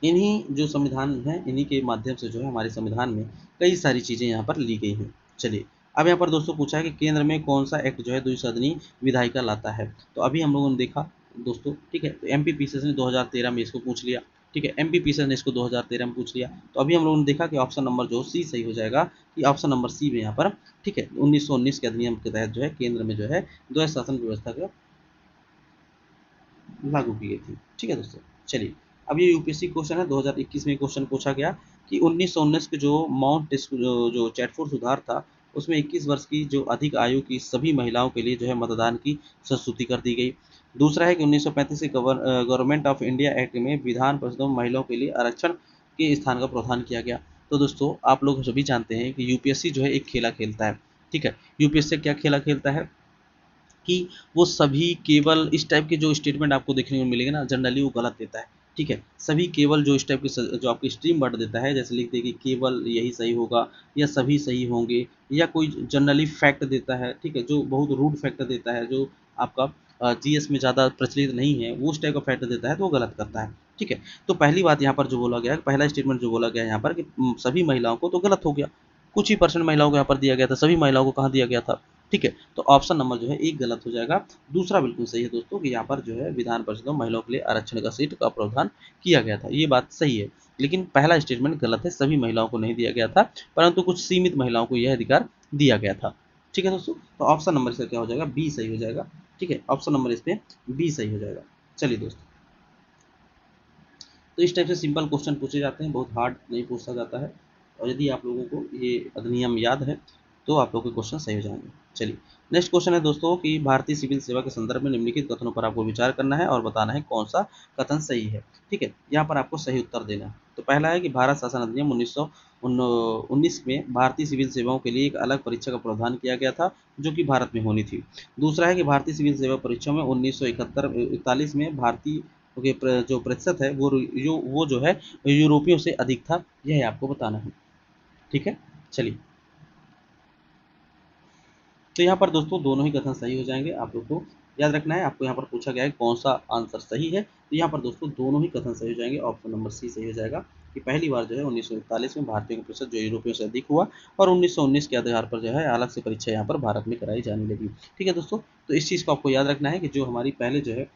इन्हीं जो संविधान हैं इन्हीं के माध्यम से जो है हमारे संविधान में कई सारी चीज़ें यहाँ पर ली गई हैं। चलिए अब यहाँ पर दोस्तों पूछा है कि केंद्र में कौन सा एक्ट जो है द्विसदनीय विधायिका लाता है। तो अभी हम लोगों ने देखा दोस्तों, ठीक है, तो एमपीपीसीएस ने 2013 में इसको पूछ लिया। ठीक है, एमपीपीसीएस ने इसको 2013 में पूछ लिया। तो अभी हम लोगों ने देखा कि ऑप्शन नंबर जो सी सही हो जाएगा, कि ऑप्शन नंबर सी में यहाँ पर, ठीक है, 1919 के अधिनियम के तहत जो है केंद्र में जो है द्वैत शासन व्यवस्था का लागू की गई थी। ठीक है दोस्तों, चलिए अब ये यूपीएससी क्वेश्चन है 2021 में क्वेश्चन पूछा गया कि 1919 के जो माउंट जो चैटफोर्ड सुधार था उसमें 21 वर्ष की जो अधिक आयु की सभी महिलाओं के लिए जो है मतदान की संस्तुति कर दी गई। दूसरा है कि 1935 के गवर्नमेंट ऑफ इंडिया एक्ट में विधान परिषदों में महिलाओं के लिए आरक्षण के स्थान का प्रावधान किया गया। तो दोस्तों आप लोग सभी जानते हैं कि यूपीएससी जो है एक खेला खेलता है। ठीक है, यूपीएससी क्या खेला खेलता है कि वो सभी केवल इस टाइप के जो स्टेटमेंट आपको देखने को मिलेंगे ना, जनरली वो गलत देता है। ठीक है, सभी केवल जो इस टाइप के जो आपकी स्ट्रीम वर्ड देता है, जैसे लिख दे कि केवल यही सही होगा या सभी सही होंगे, या कोई जनरली फैक्ट देता है, ठीक है, जो बहुत रूड फैक्ट देता है, जो आपका जीएस में ज़्यादा प्रचलित नहीं है, वो उस टाइप का फैक्ट देता है तो वो गलत करता है। ठीक है, तो पहली बात यहाँ पर जो बोला गया, पहला स्टेटमेंट जो बोला गया यहाँ पर कि सभी महिलाओं को, तो गलत हो गया। कुछ ही परसेंट महिलाओं को यहाँ पर दिया गया था, सभी महिलाओं को कहाँ दिया गया था। ठीक है, तो ऑप्शन नंबर जो है एक गलत हो जाएगा। दूसरा बिल्कुल सही है दोस्तों कि यहाँ पर जो है विधान परिषद में महिलाओं के लिए आरक्षण का सीट का प्रावधान किया गया था, ये बात सही है। लेकिन पहला स्टेटमेंट गलत है, सभी महिलाओं को नहीं दिया गया था, परंतु कुछ सीमित महिलाओं को यह अधिकार दिया गया था। ठीक है दोस्तों, तो ऑप्शन नंबर इसका क्या हो जाएगा, बी सही हो जाएगा। ठीक है, ऑप्शन नंबर इस पे बी सही हो जाएगा। चलिए दोस्तों, तो इस टाइप से सिंपल क्वेश्चन पूछे जाते हैं, बहुत हार्ड नहीं पूछा जाता है। और यदि आप लोगों को ये अधिनियम याद है तो आप लोगों के क्वेश्चन सही हो जाएंगे। चलिए नेक्स्ट क्वेश्चन है दोस्तों कि भारतीय सिविल सेवा के संदर्भ में निम्नलिखित कथनों पर आपको विचार करना है और बताना है कौन सा कथन सही है। ठीक है, यहाँ पर आपको सही उत्तर देना है। तो पहला है कि भारत शासन अधिनियम 1919 में भारतीय सिविल सेवाओं के लिए एक अलग परीक्षा का प्रावधान किया गया था जो कि भारत में होनी थी। दूसरा है कि भारतीय सिविल सेवा परीक्षा में 1941 में भारतीय के जो प्रतिशत है वो जो है यूरोपियों से अधिक था, यह आपको बताना है। ठीक है, चलिए तो यहाँ पर दोस्तों दोनों ही कथन सही हो जाएंगे। आप लोग को याद रखना है, आपको यहाँ पर पूछा गया है कौन सा आंसर सही है, तो यहाँ पर दोस्तों दोनों ही कथन सही हो जाएंगे। ऑप्शन नंबर सी सही हो जाएगा कि पहली बार जो है 1941 में भारतीयों का प्रतिशत जो यूरोपियों से अधिक हुआ और 1919 के आधार पर जो है अलग से परीक्षा यहाँ पर भारत में कराई जाने लगी। ठीक है दोस्तों, तो इस चीज़ को आपको याद रखना है कि जो हमारी पहले जो है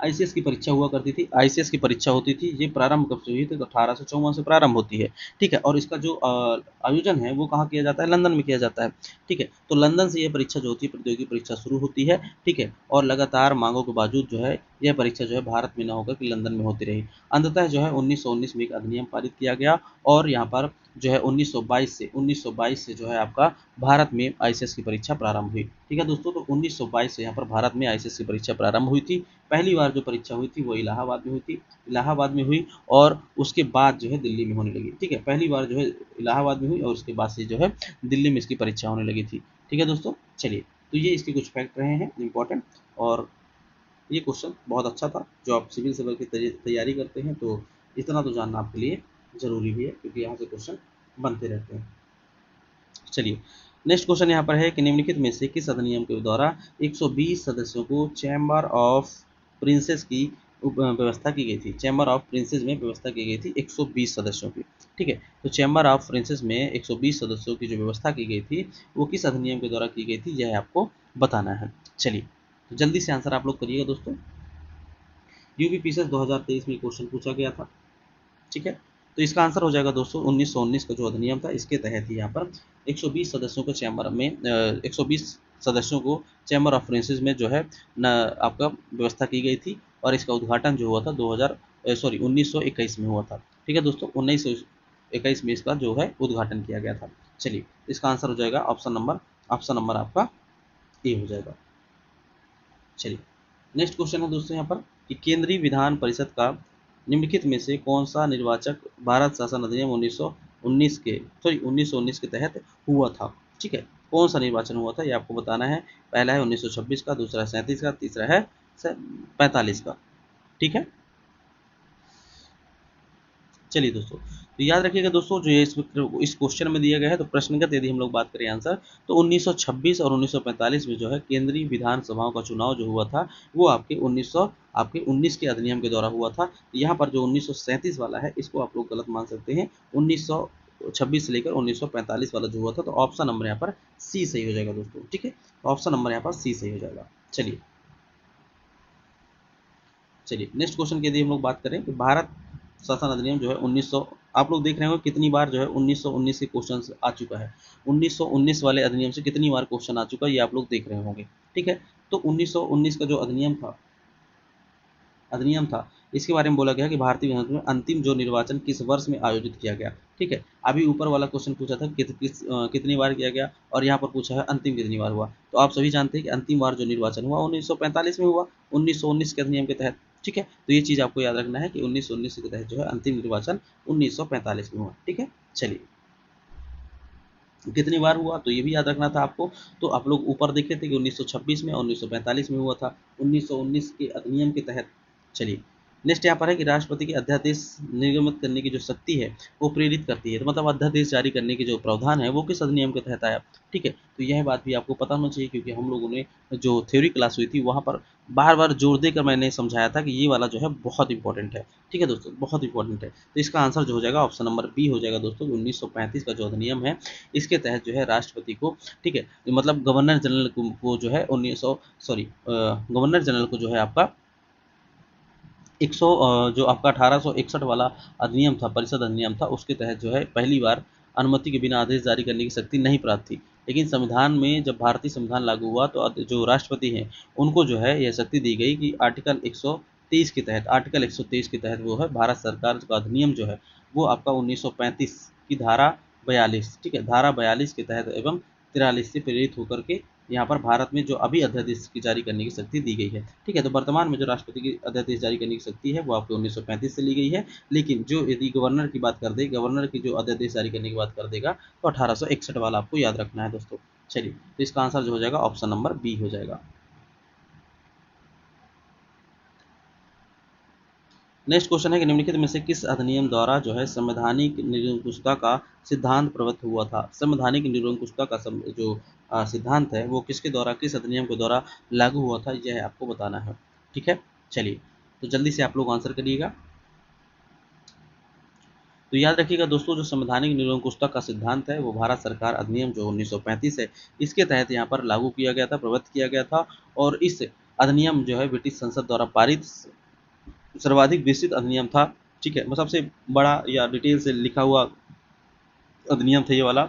आईसीएस की परीक्षा हुआ करती थी, आईसीएस की परीक्षा होती थी, ये प्रारंभ कब से हुई थी, तो 1854 से प्रारंभ होती है। ठीक है, और इसका जो आयोजन है वो कहाँ किया जाता है, लंदन में किया जाता है। ठीक है, तो लंदन से यह परीक्षा जो होती है प्रतियोगी परीक्षा शुरू होती है। ठीक है, और लगातार मांगों के बावजूद जो है यह परीक्षा जो है भारत में न होकर कि लंदन में होती रही। अंततः जो है 1919 में एक अधिनियम पारित किया गया और यहाँ पर जो है 1922 से जो है आपका भारत में आईसीएस की परीक्षा प्रारंभ हुई। ठीक है दोस्तों, तो 1922 से यहाँ पर भारत में आईसीएस की परीक्षा प्रारंभ हुई थी। पहली बार जो परीक्षा हुई थी वो इलाहाबाद में हुई थी, इलाहाबाद में हुई और उसके बाद जो है दिल्ली में होने लगी। ठीक है, पहली बार जो है इलाहाबाद में हुई और उसके बाद से जो है दिल्ली में इसकी परीक्षा होने लगी थी। ठीक है दोस्तों, चलिए तो ये इसके कुछ फैक्ट रहे हैं इंपॉर्टेंट। और ये क्वेश्चन बहुत अच्छा था, जो आप सिविल सर्विस की तैयारी करते हैं तो इतना तो जानना आपके लिए जरूरी भी है क्योंकि यहाँ से क्वेश्चन बनते रहते हैं। चलिए नेक्स्ट क्वेश्चन यहाँ पर है कि निम्नलिखित में से किस अधिनियम के द्वारा 120 सदस्यों को चैम्बर ऑफ प्रिंसेस की व्यवस्था की गई थी। चैम्बर ऑफ प्रिंसेस में व्यवस्था की गई थी 120 सदस्यों की। ठीक है, तो चैम्बर ऑफ प्रिंसेस में 120 सदस्यों की जो व्यवस्था की गई थी वो किस अधिनियम के द्वारा की गई थी, यह आपको बताना है। चलिए तो जल्दी से आंसर आप लोग करिएगा दोस्तों। यूपीपीएससी 2023 में क्वेश्चन पूछा गया था। ठीक है, तो इसका आंसर हो जाएगा दोस्तों 1919 का जो अधिनियम था इसके तहत ही यहाँ पर 120 सदस्यों को चैम्बर में 120 सदस्यों को चैम्बर ऑफ प्रिंसेस में जो है न आपका व्यवस्था की गई थी और इसका उद्घाटन जो हुआ था 1921 में हुआ था। ठीक है दोस्तों, 1921 में इसका जो है उद्घाटन किया गया था। चलिए इसका आंसर हो जाएगा ऑप्शन नंबर आपका ए हो जाएगा। चलिए नेक्स्ट क्वेश्चन है दोस्तों यहाँ पर कि केंद्रीय विधान परिषद का निम्नलिखित में से कौन सा निर्वाचक भारत शासन अधिनियम 1919 के तहत हुआ था। ठीक है, कौन सा निर्वाचन हुआ था ये आपको बताना है। पहला है 1926 का, दूसरा है 37 का, तीसरा है 45 का। ठीक है, चलिए दोस्तों तो याद रखिएगा दोस्तों, जो ये इस क्वेश्चन में दिया गया है तो प्रश्नगत यदि हम लोग बात करें आंसर तो 1926 और 1945 में जो है केंद्रीय विधानसभाओं का चुनाव जो हुआ था वो आपके 19 के अधिनियम के द्वारा हुआ था। यहाँ पर जो 1937 वाला है इसको आप लोग गलत मान सकते हैं। 1926 से लेकर 1945 वाला जो हुआ था, तो ऑप्शन नंबर यहाँ पर सी सही हो जाएगा दोस्तों। ठीक है, ऑप्शन नंबर यहाँ पर सी सही हो जाएगा। चलिए नेक्स्ट क्वेश्चन की यदि हम लोग बात करें कि भारत शासन अधिनियम जो है 1900, आप लोग देख रहे होंगे कितनी बार जो है 1919 के क्वेश्चन आ चुका है। 1919 वाले अधिनियम से कितनी बार क्वेश्चन आ चुका है ये आप लोग देख रहे होंगे। ठीक है, तो 1919 का जो अधिनियम था इसके बारे में बोला गया कि भारतीय विधानसभा में अंतिम जो निर्वाचन किस वर्ष में आयोजित किया गया। ठीक है, अभी ऊपर वाला क्वेश्चन पूछा था कितनी बार किया गया और यहाँ पर पूछा है अंतिम कितनी बार हुआ। तो आप सभी जानते हैं कि अंतिम बार जो निर्वाचन हुआ 1945 में हुआ, 1919 के अधिनियम के तहत। ठीक है, तो ये चीज़ आपको याद रखना है कि 1919 के तहत जो है अंतिम निर्वाचन 1945 में हुआ। ठीक है, चलिए कितनी बार हुआ तो ये भी याद रखना था आपको। तो आप लोग ऊपर देखे थे कि 1926 में और 1945 में हुआ था 1919 के अधिनियम के तहत। चलिए नेक्स्ट यहाँ पर है कि राष्ट्रपति के अध्यादेश निर्गमित करने की जो शक्ति है वो प्रेरित करती है, तो मतलब अध्यादेश जारी करने की जो प्रावधान है वो किस अधिनियम के तहत आया। ठीक है, तो यह बात भी आपको पता होना चाहिए क्योंकि हम लोगों ने जो थ्योरी क्लास हुई थी वहाँ पर बार बार जोर देकर मैंने समझाया था कि ये वाला जो है बहुत इंपॉर्टेंट है। ठीक है दोस्तों, बहुत इंपॉर्टेंट है। तो इसका आंसर जो हो जाएगा ऑप्शन नंबर बी हो जाएगा दोस्तों। 1935 का जो अधिनियम है इसके तहत जो है राष्ट्रपति को, ठीक है, मतलब गवर्नर जनरल को जो है गवर्नर जनरल को जो है आपका 100 जो आपका 1861 वाला अधिनियम था, परिषद अधिनियम था, उसके तहत जो है पहली बार अनुमति के बिना आदेश जारी करने की शक्ति नहीं प्राप्त थी। लेकिन संविधान में जब भारतीय संविधान लागू हुआ तो जो राष्ट्रपति हैं उनको जो है यह शक्ति दी गई कि आर्टिकल 123 के तहत, आर्टिकल 123 के तहत वो है भारत सरकार का अधिनियम जो है वो आपका 1935 की धारा 42, ठीक है, धारा 42 के तहत एवं 43 से प्रेरित होकर के यहाँ पर भारत में जो अभी अध्यादेश की जारी करने की शक्ति दी गई है। ठीक है, तो वर्तमान में जो राष्ट्रपति की अध्यादेश जारी करने की शक्ति है वो आपको 1935 से ली गई है, लेकिन जो यदि गवर्नर की बात कर दे, गवर्नर की जो अध्यादेश जारी करने की बात कर देगा तो 1861 वाला आपको याद रखना है दोस्तों। चलिए, तो इसका आंसर जो हो जाएगा ऑप्शन नंबर बी हो जाएगा। नेक्स्ट क्वेश्चन है कि निम्नलिखित में से किस अधिनियम द्वारा जो है संवैधानिक निरंकुशता का सिद्धांत प्रवृत्त हुआ था। संवैधानिक निरंकुशता का जो सिद्धांत है वो किसके द्वारा, किस अधिनियम के द्वारा लागू हुआ था, यह आपको बताना है। ठीक है, चलिए, तो जल्दी से आप लोग आंसर करिएगा। तो याद रखिएगा दोस्तों, जो संवैधानिक निरंकुशता का सिद्धांत है वो भारत सरकार अधिनियम जो 1935 है इसके तहत यहाँ पर लागू किया गया था, प्रवृत्त किया गया था। और इस अधिनियम जो है ब्रिटिश संसद द्वारा पारित सर्वाधिक विस्तृत अधिनियम था। ठीक है, सबसे बड़ा या डिटेल से लिखा हुआ अधिनियम था ये वाला।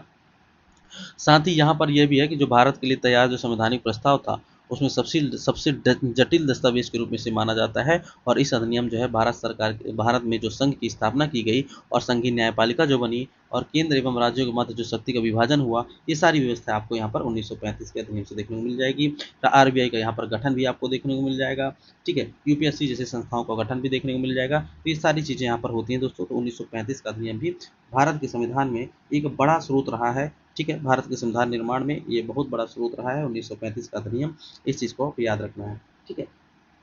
साथ ही यहाँ पर यह भी है कि जो भारत के लिए तैयार जो संवैधानिक प्रस्ताव था उसमें सबसे सबसे जटिल दस्तावेज के रूप में से माना जाता है। और इस अधिनियम जो है भारत सरकार, भारत में जो संघ की स्थापना की गई और संघीय न्यायपालिका जो बनी और केंद्र एवं राज्यों के मध्य जो शक्ति का विभाजन हुआ, ये सारी व्यवस्था आपको यहाँ पर 1935 के अधिनियम से देखने को मिल जाएगी। आरबीआई का यहाँ पर गठन भी आपको देखने को मिल जाएगा। ठीक है, यूपीएससी जैसे संस्थाओं का गठन भी देखने को मिल जाएगा। तो ये सारी चीज़ें यहाँ पर होती हैं दोस्तों। तो 1935 का अधिनियम भी भारत के संविधान में एक बड़ा स्रोत रहा है। ठीक है, भारत के संविधान निर्माण में ये बहुत बड़ा स्रोत रहा है 1935 का अधिनियम, इस चीज़ को आपको याद रखना है। ठीक है,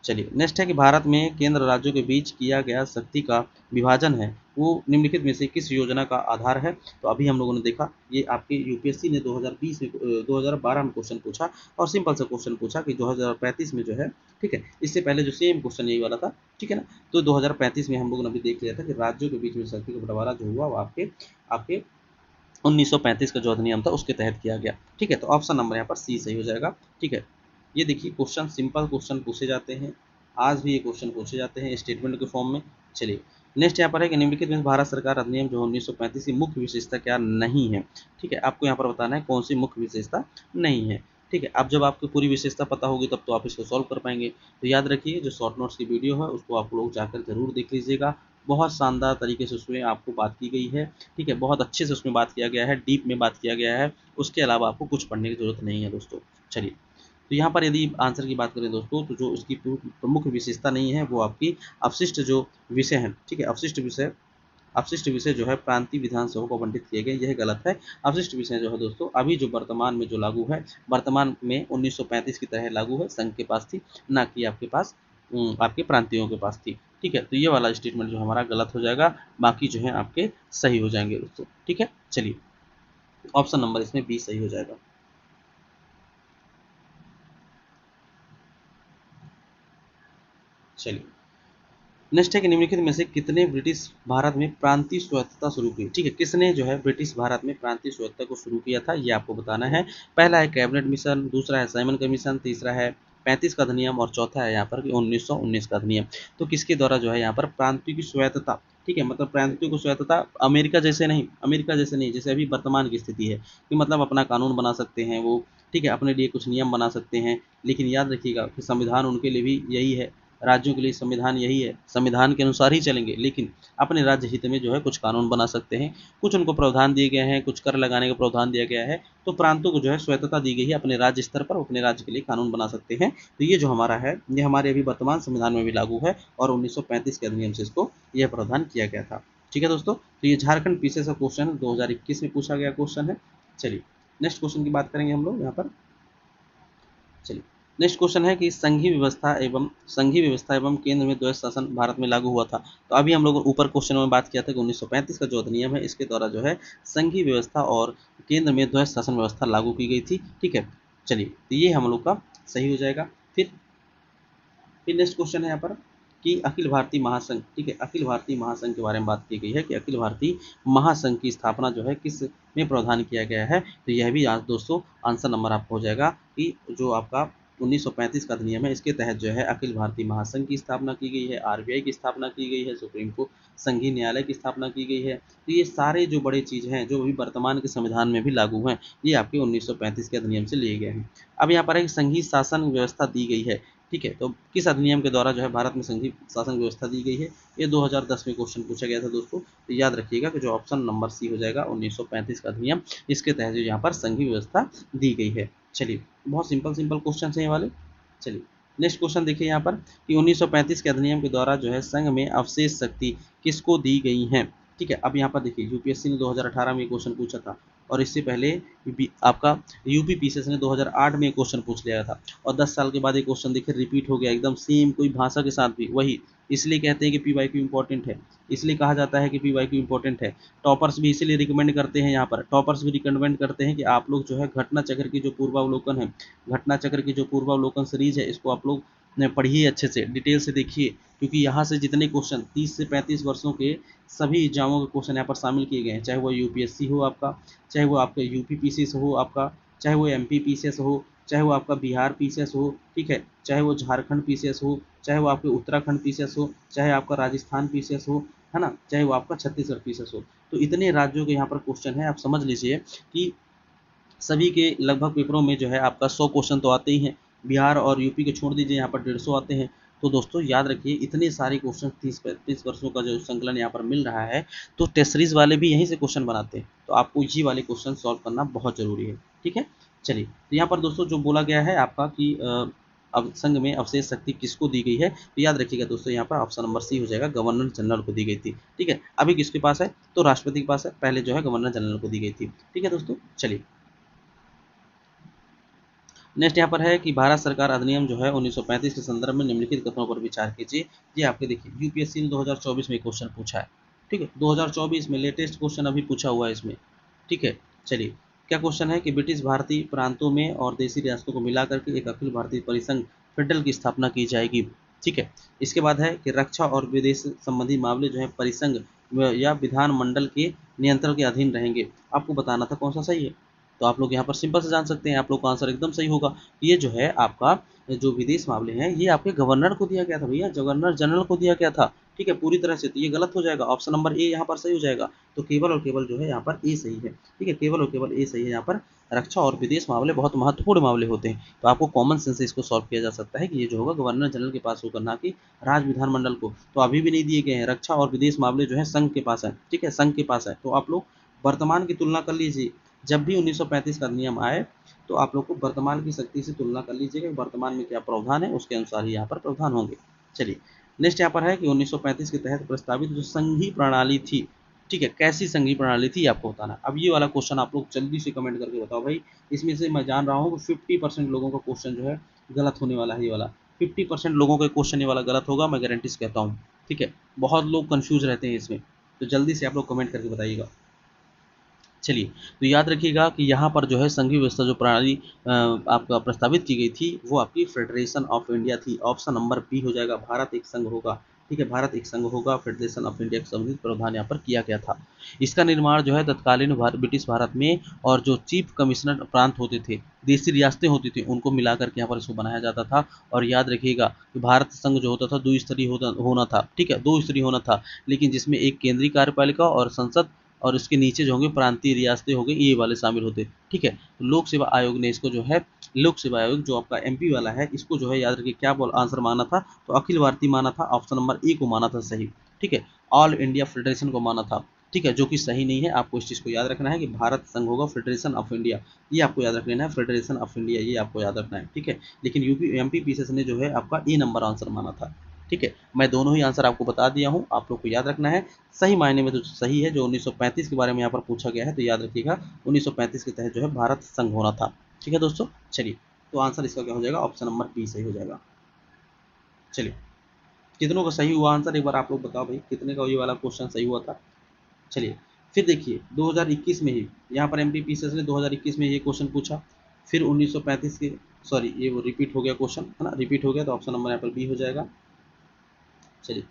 चलिए, नेक्स्ट है कि भारत में केंद्र राज्यों के बीच किया गया शक्ति का विभाजन है वो निम्नलिखित में से किस योजना का आधार है। तो अभी हम लोगों ने देखा, ये आपके यूपीएससी ने 2020 में 2012 में क्वेश्चन पूछा और सिंपल सा क्वेश्चन पूछा कि 2035 में जो है, ठीक है, इससे पहले जो सेम क्वेश्चन यही वाला था। ठीक है ना, तो 2035 में हम लोगों ने अभी देख लिया था कि राज्यों के बीच में शक्ति का बंटवारा जो हुआ वो आपके आपके 1935 का जो अधिनियम था उसके तहत किया गया। ठीक है, तो ऑप्शन नंबर यहाँ पर सी सही हो जाएगा। ठीक है, ये देखिए क्वेश्चन, सिंपल क्वेश्चन पूछे जाते हैं, आज भी ये क्वेश्चन पूछे जाते हैं स्टेटमेंट के फॉर्म में। चलिए, नेक्स्ट यहाँ पर है कि निम्नलिखित में भारत सरकार अधिनियम जो 1935 की मुख्य विशेषता क्या नहीं है। ठीक है, आपको यहाँ पर बताना है कौन सी मुख्य विशेषता नहीं है। ठीक है, अब जब आपको पूरी विशेषता पता होगी तब तो आप इसको सॉल्व कर पाएंगे। तो याद रखिए, जो शॉर्ट नोट्स की वीडियो है उसको आप लोग जाकर जरूर देख लीजिएगा। बहुत शानदार तरीके से उसमें आपको बात की गई है। ठीक है, बहुत अच्छे से उसमें बात किया गया है, डीप में बात किया गया है। उसके अलावा आपको कुछ पढ़ने की जरूरत नहीं है दोस्तों। चलिए, तो यहाँ पर यदि आंसर की बात करें दोस्तों, तो जो इसकी प्रमुख विशेषता नहीं है वो आपकी अवशिष्ट जो विषय हैं। ठीक है, अवशिष्ट विषय जो है प्रांतीय विधानसभा को आवंटित किए गए, यह गलत है। अवशिष्ट विषय जो है दोस्तों अभी जो वर्तमान में जो लागू है, वर्तमान में 1935 की तरह लागू है, संघ के पास थी, ना कि आपके पास आपके प्रांतियों के पास थी। ठीक है, तो ये वाला स्टेटमेंट जो हमारा गलत हो जाएगा, बाकी जो है आपके सही हो जाएंगे दोस्तों। ठीक है, चलिए, ऑप्शन नंबर इसमें बी सही हो जाएगा। चलिए, नेक्स्ट है कि निम्नलिखित में से कितने ब्रिटिश भारत में प्रांतीय स्वायत्तता शुरू की। ठीक है, किसने जो है ब्रिटिश भारत में प्रांतीय स्वायत्तता को शुरू किया था, ये आपको बताना है। पहला है कैबिनेट मिशन, दूसरा है साइमन कमीशन, तीसरा है 35 का अधिनियम और चौथा है यहाँ पर 1919 का अधिनियम। तो किसके द्वारा जो है यहाँ पर प्रांतीय की स्वायत्तता, ठीक है, मतलब प्रांतीय को स्वायत्तता अमेरिका जैसे नहीं, जैसे अभी वर्तमान की स्थिति है कि मतलब अपना कानून बना सकते हैं वो। ठीक है, अपने लिए कुछ नियम बना सकते हैं, लेकिन याद रखिएगा कि संविधान उनके लिए भी यही है, राज्यों के लिए संविधान यही है, संविधान के अनुसार ही चलेंगे, लेकिन अपने राज्य हित में जो है कुछ कानून बना सकते हैं। कुछ उनको प्रावधान दिए गए हैं, कुछ कर लगाने का प्रावधान दिया गया है, तो प्रांतों को जो है स्वायत्तता दी गई है, अपने राज्य स्तर पर अपने राज्य के लिए कानून बना सकते हैं। तो ये जो हमारा है ये हमारे अभी वर्तमान संविधान में भी लागू है और 1935 के अधिनियम से इसको यह प्रावधान किया गया था। ठीक है दोस्तों, तो ये झारखंड पीसीएस का क्वेश्चन 2021 में पूछा गया क्वेश्चन है। चलिए, नेक्स्ट क्वेश्चन की बात करेंगे हम लोग यहाँ पर। चलिए, नेक्स्ट क्वेश्चन है कि संघीय व्यवस्था एवं केंद्र में द्वैध शासन भारत में लागू हुआ था। तो अभी हम लोग ऊपर क्वेश्चन में बात किया था कि 1935 का जो अधिनियम है इसके द्वारा जो है संघीय व्यवस्था और केंद्र में द्वैध शासन व्यवस्था लागू की गई थी। ठीक है, चलिए, तो ये हम लोग का सही हो जाएगा। फिर नेक्स्ट क्वेश्चन है यहाँ पर कि अखिल भारतीय महासंघ, ठीक है, अखिल भारतीय महासंघ के बारे में बात की गई है कि अखिल भारतीय महासंघ की स्थापना जो है किस में प्रावधान किया गया है। तो यह भी आज दोस्तों आंसर नंबर आपको हो जाएगा कि जो आपका 1935 का अधिनियम है इसके तहत जो है अखिल भारतीय महासंघ की स्थापना की गई है, आरबीआई की स्थापना की गई है, सुप्रीम कोर्ट संघीय न्यायालय की स्थापना की गई है। तो ये सारे जो बड़े चीज़ हैं जो अभी वर्तमान के संविधान में भी लागू हैं, ये आपके 1935 के अधिनियम से लिए गए हैं। अब यहाँ पर एक संघीय शासन व्यवस्था दी गई है, ठीक है, तो किस अधिनियम के द्वारा जो है भारत में संघीय शासन व्यवस्था दी गई है? ये 2010 में क्वेश्चन पूछा गया था दोस्तों। तो याद रखिएगा कि जो ऑप्शन नंबर सी हो जाएगा 1935 का अधिनियम, इसके तहत जो यहाँ पर संघीय व्यवस्था दी गई है। चलिए, बहुत सिंपल सिंपल क्वेश्चन है ये वाले। चलिए, नेक्स्ट क्वेश्चन देखिए यहाँ पर कि 1935 के अधिनियम के द्वारा जो है संघ में अवशेष शक्ति किसको दी गई है? ठीक है, अब यहाँ पर देखिए यूपीएससी ने 2018 में क्वेश्चन पूछा था, और इससे पहले आपका यूपी पीसीएस ने 2008 में क्वेश्चन पूछ लिया था, और 10 साल के बाद ये क्वेश्चन देखिए रिपीट हो गया एकदम सेम, कोई भाषा के साथ भी वही। इसलिए कहते हैं कि पी वाई क्यू इंपॉर्टेंट है, इसलिए कहा जाता है कि पी वाई क्यू इंपॉर्टेंट है। टॉपर्स भी इसीलिए रिकमेंड करते हैं, यहाँ पर टॉपर्स भी रिकमेंड करते हैं कि आप लोग जो है घटना चक्र की जो पूर्वावलोकन है, घटना चक्र की जो पूर्वावलोकन सीरीज है, इसको आप लोग पढ़िए अच्छे से, डिटेल से देखिए, क्योंकि यहाँ से जितने क्वेश्चन 30 से 35 वर्षों के सभी एग्जामों के क्वेश्चन यहाँ पर शामिल किए गए हैं, चाहे वो यूपीएससी हो आपका, चाहे वो आपका यूपी पीसीएस हो आपका, चाहे वो एमपी पीसीएस हो, चाहे वो आपका बिहार पीसीएस हो, ठीक है, चाहे वो झारखंड पीसीएस हो, चाहे वो आपके उत्तराखंड पीसीएस हो, चाहे आपका राजस्थान पीसीएस हो, है ना, चाहे वो आपका छत्तीसगढ़ पीसीएस हो। तो इतने राज्यों के यहाँ पर क्वेश्चन है, आप समझ लीजिए कि सभी के लगभग पेपरों में जो है आपका 100 क्वेश्चन तो आते ही हैं। बिहार और यूपी के छोड़ दीजिए, यहाँ पर 150 आते हैं। तो दोस्तों याद रखिए, इतने सारे क्वेश्चन 30 वर्षों का जो संकलन यहाँ पर मिल रहा है, तो टेस्ट सीरीज वाले भी यहीं से क्वेश्चन बनाते हैं, तो आपको ये वाले क्वेश्चन सॉल्व करना बहुत जरूरी है। ठीक है, चलिए, तो यहाँ पर दोस्तों जो बोला गया है आपका कि अब संघ में अवशेष शक्ति किसको दी गई है, तो याद रखिएगा दोस्तों, यहाँ पर ऑप्शन नंबर सी हो जाएगा, गवर्नर जनरल को दी गई थी। ठीक है, अभी किसके पास है? तो राष्ट्रपति के पास है, पहले जो है गवर्नर जनरल को दी गई थी। ठीक है दोस्तों, चलिए, नेक्स्ट यहाँ पर है कि भारत सरकार अधिनियम जो है 1935 के संदर्भ में निम्नलिखित कथनों पर विचार कीजिए। ये आपके देखिए यूपीएससी ने 2024 में क्वेश्चन पूछा है। ठीक है, 2024 में लेटेस्ट क्वेश्चन अभी पूछा हुआ है इसमें। ठीक है, चलिए, क्या क्वेश्चन है कि ब्रिटिश भारतीय प्रांतों में और देशी रियासतों को मिलाकर के एक अखिल भारतीय परिसंघ फेडरल की स्थापना की जाएगी। ठीक है, इसके बाद है कि रक्षा और विदेश संबंधी मामले जो है परिसंघ या विधानमंडल के नियंत्रण के अधीन रहेंगे। आपको बताना था कौन सा सही है, तो आप लोग यहाँ पर सिंपल से जान सकते हैं, आप लोग का आंसर एकदम सही होगा। ये जो है आपका जो विदेश मामले हैं, ये आपके गवर्नर को दिया गया था भैया, गवर्नर जनरल को दिया गया था। ठीक है, पूरी तरह से, तो ये गलत हो जाएगा, ऑप्शन नंबर ए यहाँ पर सही हो जाएगा। तो केवल और केवल जो है यहाँ पर ए सही है। ठीक है, केवल और केवल ए सही है। यहाँ पर रक्षा और विदेश मामले बहुत महत्वपूर्ण मामले होते हैं, तो आपको कॉमन सेंस से इसको सॉल्व किया जा सकता है कि ये जो होगा गवर्नर जनरल के पास होगा, ना कि राज्य विधानमंडल को। तो अभी भी नहीं दिए गए हैं, रक्षा और विदेश मामले जो है संघ के पास है। ठीक है, संघ के पास है। तो आप लोग वर्तमान की तुलना कर लीजिए, जब भी 1935 का अधिनियम आए, तो आप लोग को वर्तमान की शक्ति से तुलना कर लीजिएगा, वर्तमान में क्या प्रावधान है, उसके अनुसार ही यहाँ पर प्रावधान होंगे। चलिए, नेक्स्ट यहाँ पर है कि 1935 के तहत प्रस्तावित जो संघीय प्रणाली थी, ठीक है, कैसी संघीय प्रणाली थी आपको बताना। अब ये वाला क्वेश्चन आप लोग जल्दी से कमेंट करके बताओ भाई। इसमें से मैं जान रहा हूँ कि 50% लोगों का क्वेश्चन जो है गलत होने वाला है, ये वाला 50% लोगों का क्वेश्चन ये वाला गलत होगा, मैं गारंटी से कहता हूँ। ठीक है, बहुत लोग कंफ्यूज रहते हैं इसमें, तो जल्दी से आप लोग कमेंट करके बताइएगा। चलिए, तो याद रखिएगा कि यहाँ पर जो है संघीय व्यवस्था जो प्रणाली आपका प्रस्तावित की गई थी, वो आपकी फेडरेशन ऑफ इंडिया थी। ऑप्शन नंबर बी हो जाएगा, भारत एक संघ होगा। ठीक है, भारत एक संघ होगा, फेडरेशन ऑफ इंडिया का संबंधित प्रावधान यहाँ पर किया गया था। इसका निर्माण जो है तत्कालीन ब्रिटिश भारत में, और जो चीफ कमिश्नर प्रांत होते थे, देशी रियासतें होती थी, उनको मिलाकर के यहाँ पर इसको बनाया जाता था। और याद रखिएगा कि भारत संघ जो होता था दो स्तरीय होना था। ठीक है, दो स्तरीय होना था, लेकिन जिसमें एक केंद्रीय कार्यपालिका और संसद, और इसके नीचे जो होंगे प्रांतीय रियासतें हो गई, ये वाले शामिल होते। ठीक है, तो लोक सेवा आयोग ने इसको जो है, लोक सेवा आयोग जो आपका एमपी वाला है, इसको जो है याद रखिए क्या बोल आंसर माना था, तो अखिल भारतीय माना था, ऑप्शन नंबर ए को माना था सही। ठीक है, ऑल इंडिया फेडरेशन को माना था। ठीक है, जो कि सही नहीं है। आपको इस चीज़ को याद रखना है कि भारत संघ होगा फेडरेशन ऑफ इंडिया, ये आपको याद रख लेना है, फेडरेशन ऑफ इंडिया, ये आपको याद रखना है। ठीक है, लेकिन यूपी एमपी पीसीएस ने जो है आपका ए नंबर आंसर माना था। ठीक है, मैं दोनों ही आंसर आपको बता दिया हूँ, आप लोग को याद रखना है। सही मायने में तो सही है, जो 1935 के बारे में यहाँ पर पूछा गया है, तो याद रखिएगा 1935 के तहत जो है भारत संघ होना था। ठीक है दोस्तों, चलिए, तो आंसर इसका क्या हो जाएगा, ऑप्शन नंबर बी सही हो जाएगा। चलिए, कितनों का सही हुआ आंसर एक बार आप लोग बताओ भाई, कितने का ये वाला क्वेश्चन सही हुआ था। चलिए, फिर देखिए 2021 में ही यहाँ पर एमपीपीसीएस ने 2021 में ये क्वेश्चन पूछा, फिर 1935 के, सॉरी ये वो रिपीट हो गया क्वेश्चन, है ना, रिपीट हो गया, तो ऑप्शन नंबर यहाँ पर बी हो जाएगा। चलिए,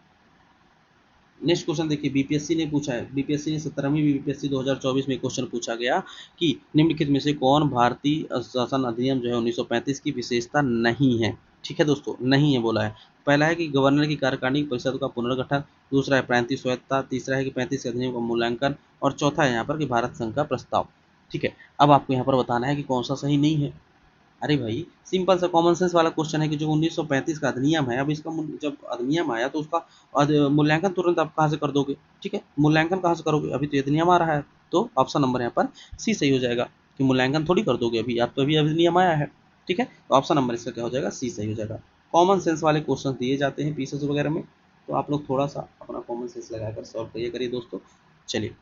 नेक्स्ट क्वेश्चन देखिए, बीपीएससी ने पूछा है, बीपीएससी ने 17वीं बीपीएससी 2024 में क्वेश्चन पूछा गया कि निम्नलिखित में से कौन भारतीय शासन अधिनियम जो है 1935 की विशेषता नहीं है। ठीक है दोस्तों, नहीं है बोला है। पहला है कि गवर्नर की कार्यकारिणी परिषद का पुनर्गठन, दूसरा है प्रांतीय स्वायत्तता, तीसरा है कि 35 के अधिनियम का मूल्यांकन, और चौथा है यहाँ पर कि भारत संघ का प्रस्ताव। ठीक है, अब आपको यहाँ पर बताना है कि कौन सा सही नहीं है। अरे भाई सिंपल सा कॉमन सेंस वाला क्वेश्चन है कि जो 1935 का अधिनियम है, अब इसका जब अधिनियम आया तो उसका मूल्यांकन तुरंत आप कहाँ से कर दोगे? ठीक है, मूल्यांकन कहाँ से करोगे? अभी तो अधिनियम आ रहा है, तो ऑप्शन नंबर यहाँ पर सी सही हो जाएगा कि मूल्यांकन थोड़ी कर दोगे अभी, आप तो अभी अधिनियम आया है। ठीक है, तो ऑप्शन नंबर इसका क्या हो जाएगा? सी सही हो जाएगा। कॉमन सेंस वाले क्वेश्चन दिए जाते हैं पीसेस वगैरह में, तो आप लोग थोड़ा सा अपना कॉमन सेंस लगाकर सॉल्व करिए दोस्तों। चलिए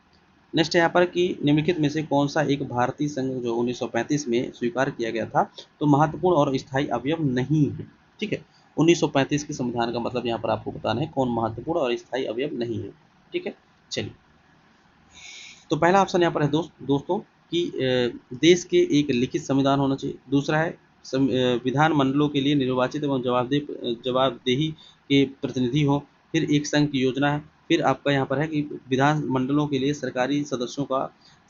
नेक्स्ट यहाँ पर कि निम्नलिखित में से कौन सा एक भारतीय संघ जो 1935 में स्वीकार किया गया था तो महत्वपूर्ण और स्थायी अवयव नहीं है? ठीक है, 1935 के संविधान का मतलब यहाँ पर आपको बताना है कौन महत्वपूर्ण और स्थायी अवयव नहीं है। ठीक है, चलिए तो पहला ऑप्शन यहाँ पर है दोस्तों कि देश के एक लिखित संविधान होना चाहिए। दूसरा है विधान मंडलों के लिए निर्वाचित एवं जवाबदेही के प्रतिनिधि हो। फिर एक संघ की योजना है। फिर आपका यहाँ पर है कि विधान मंडलों के लिए सरकारी सदस्यों का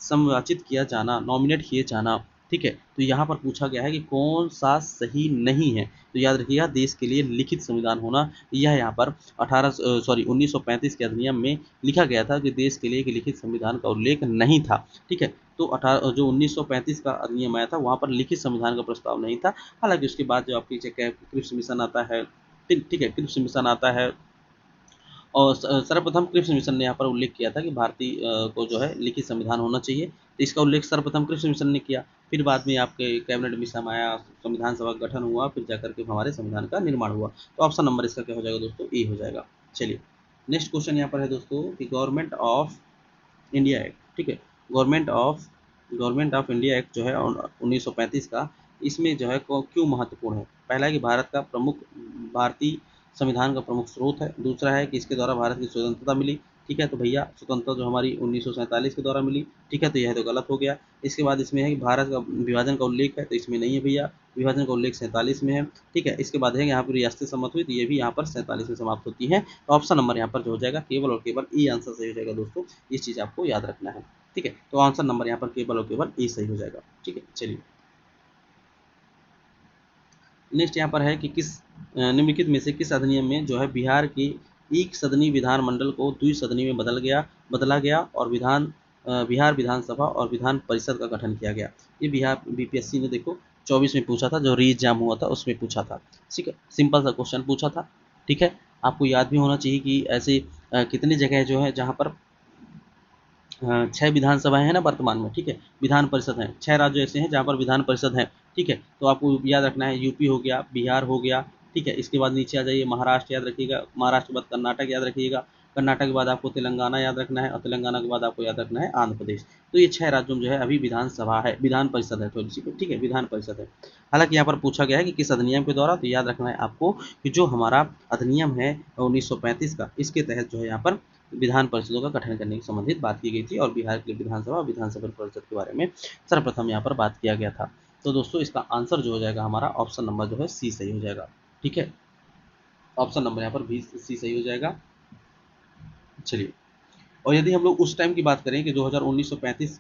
संवाचित किया जाना, नॉमिनेट किए जाना। ठीक है, तो यहाँ पर पूछा गया है कि कौन सा सही नहीं है, तो याद रखिएगा देश के लिए लिखित संविधान होना, यह यहाँ पर 1935 के अधिनियम में लिखा गया था कि देश के लिए एक लिखित संविधान का उल्लेख नहीं था। ठीक है, तो जो 1935 का अधिनियम आया था वहाँ पर लिखित संविधान का प्रस्ताव नहीं था। हालांकि उसके बाद जो आपकी क्रिप्स मिशन आता है, ठीक है, क्रिप्स मिशन आता है और सर्वप्रथम क्रिप्स मिशन ने यहाँ पर उल्लेख किया था कि भारतीय को जो है लिखित संविधान होना चाहिए, तो इसका उल्लेख सर्वप्रथम क्रिप्स मिशन ने किया। फिर बाद में आपके कैबिनेट मिशन आया, संविधान सभा का गठन हुआ, फिर जाकर के हमारे संविधान का निर्माण हुआ। तो ऑप्शन नंबर इसका क्या हो जाएगा दोस्तों? ए हो जाएगा। चलिए नेक्स्ट क्वेश्चन यहाँ पर है दोस्तों कि गवर्नमेंट ऑफ इंडिया एक्ट, ठीक है, गवर्नमेंट ऑफ इंडिया एक्ट जो है 1935 का, इसमें जो है क्यों महत्वपूर्ण है? पहला है कि भारतीय संविधान का प्रमुख स्रोत है। दूसरा है कि इसके द्वारा भारत की स्वतंत्रता मिली। ठीक है, तो भैया स्वतंत्रता जो हमारी 1947 के द्वारा मिली। ठीक है, तो यह तो गलत हो गया। इसके बाद इसमें है कि भारत का विभाजन का उल्लेख है, तो इसमें नहीं है भैया, विभाजन का उल्लेख 47 में है। ठीक है, इसके बाद है यहाँ पर रियासतें सम्मत हुई, तो ये भी यहाँ पर 47 में समाप्त होती है। तो ऑप्शन नंबर यहाँ पर जो हो जाएगा केवल और केवल ए आंसर सही हो जाएगा दोस्तों, इस चीज़ आपको याद रखना है। ठीक है, तो आंसर नंबर यहाँ पर केवल और केवल ए सही हो जाएगा। ठीक है, चलिए नेक्स्ट यहाँ पर है कि निम्नलिखित में से किस अधिनियम में जो है बिहार के एक सदनी विधानमंडल को द्विसदनी में बदला गया और बिहार विधानसभा और विधान परिषद का गठन किया गया? ये बिहार बीपीएससी ने देखो 24 में पूछा था, जो री एग्जाम हुआ था उसमें पूछा था। ठीक है, सिंपल सा क्वेश्चन पूछा था। ठीक है, आपको याद भी होना चाहिए कि ऐसे कितनी जगह जो है जहाँ पर 6 विधानसभाएँ हैं ना वर्तमान में। ठीक है, विधान परिषद हैं, 6 राज्य ऐसे हैं जहाँ पर विधान परिषद हैं। ठीक है, तो आपको याद रखना है यूपी हो गया, बिहार हो गया। ठीक है, इसके बाद नीचे आ जाइए महाराष्ट्र याद रखिएगा, महाराष्ट्र के बाद कर्नाटक याद रखिएगा, कर्नाटक के बाद आपको तेलंगाना याद रखना है और तेलंगाना के बाद आपको याद रखना है आंध्र प्रदेश। तो ये 6 राज्यों में जो है अभी विधानसभा है, विधान परिषद है थोड़ी सी। ठीक है, विधान परिषद है। हालांकि यहाँ पर पूछा गया है कि किस अधिनियम के द्वारा, तो याद रखना है आपको कि जो हमारा अधिनियम है 1935 का, इसके तहत जो है यहाँ पर विधान परिषदों का गठन करने की संबंधित बात की गई थी और बिहार के लिए विधानसभा और विधानसभा परिषद के बारे में सर्वप्रथम यहाँ पर बात किया गया था। तो दोस्तों इसका आंसर जो हो जाएगा हमारा ऑप्शन नंबर जो है सी सही हो जाएगा। ठीक है, ऑप्शन नंबर यहाँ पर भी सी सही हो जाएगा। चलिए, और यदि हम लोग उस टाइम की बात करें कि 1935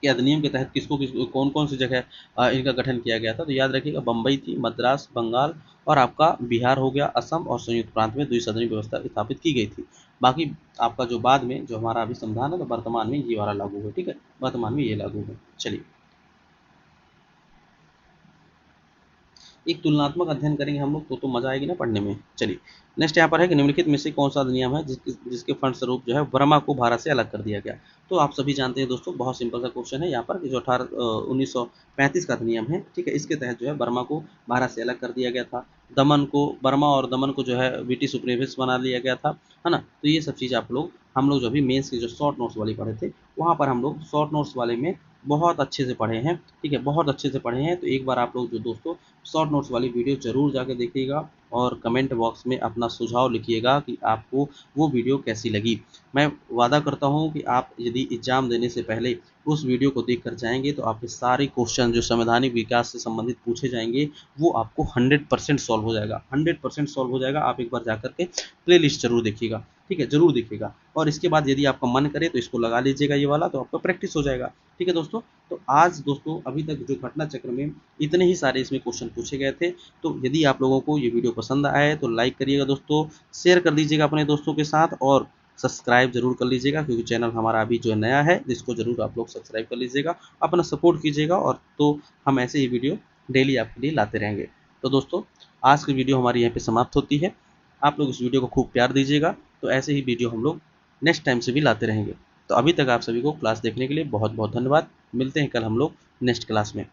के अधिनियम के तहत किसको कौन कौन सी जगह इनका गठन किया गया था, तो याद रखिएगा बम्बई थी, मद्रास, बंगाल और आपका बिहार हो गया, असम और संयुक्त प्रांत में द्विसदनी व्यवस्था स्थापित की गई थी। बाकी आपका जो बाद में जो हमारा अभी संविधान है तो वर्तमान में ये वाला लागू है। ठीक है, वर्तमान में ये लागू है। चलिए एक तुलनात्मक अध्ययन करेंगे हम लोग तो मजा आएगी ना पढ़ने में। चलिए नेक्स्ट यहाँ पर है कि निम्नलिखित में से कौन सा अधिनियम है जिसके फंड स्वरूप जो है वर्मा को भारत से अलग कर दिया गया? तो आप सभी जानते हैं दोस्तों, बहुत सिंपल सा क्वेश्चन है यहाँ पर कि जो 1935 का अधिनियम है, ठीक है, इसके तहत जो है वर्मा को भारत से अलग कर दिया गया था। बर्मा और दमन को जो है ब्रिटिश उपनिवेश बना लिया गया था, है ना। तो ये सब चीज़ हम लोग जो भी मेंस की जो शॉर्ट नोट्स वाली पढ़े थे, वहाँ पर हम लोग शॉर्ट नोट्स वाले में बहुत अच्छे से पढ़े हैं। ठीक है, बहुत अच्छे से पढ़े हैं। तो एक बार आप लोग जो दोस्तों शॉर्ट नोट्स वाली वीडियो ज़रूर जाके देखिएगा और कमेंट बॉक्स में अपना सुझाव लिखिएगा कि आपको वो वीडियो कैसी लगी। मैं वादा करता हूँ कि आप यदि एग्ज़ाम देने से पहले उस वीडियो को देख कर जाएंगे तो आपके सारे क्वेश्चन जो संवैधानिक विकास से संबंधित पूछे जाएंगे वो आपको 100% सॉल्व हो जाएगा, 100% सॉल्व हो जाएगा। आप एक बार जाकर के प्ले लिस्ट जरूर देखिएगा। ठीक है, जरूर देखिएगा। और इसके बाद यदि आपका मन करे तो इसको लगा लीजिएगा ये वाला, तो आपका प्रैक्टिस हो जाएगा। ठीक है दोस्तों, तो आज दोस्तों अभी तक जो घटना चक्र में इतने ही सारे इसमें क्वेश्चन पूछे गए थे। तो यदि आप लोगों को ये वीडियो पसंद आए तो लाइक करिएगा दोस्तों, शेयर कर दीजिएगा अपने दोस्तों के साथ और सब्सक्राइब जरूर कर लीजिएगा, क्योंकि चैनल हमारा अभी जो है नया है, जिसको जरूर आप लोग सब्सक्राइब कर लीजिएगा, अपना सपोर्ट कीजिएगा। और तो हम ऐसे ही वीडियो डेली आपके लिए लाते रहेंगे। तो दोस्तों, आज की वीडियो हमारी यहाँ पे समाप्त होती है। आप लोग इस वीडियो को खूब प्यार दीजिएगा, तो ऐसे ही वीडियो हम लोग नेक्स्ट टाइम से भी लाते रहेंगे। तो अभी तक आप सभी को क्लास देखने के लिए बहुत बहुत धन्यवाद। मिलते हैं कल हम लोग नेक्स्ट क्लास में।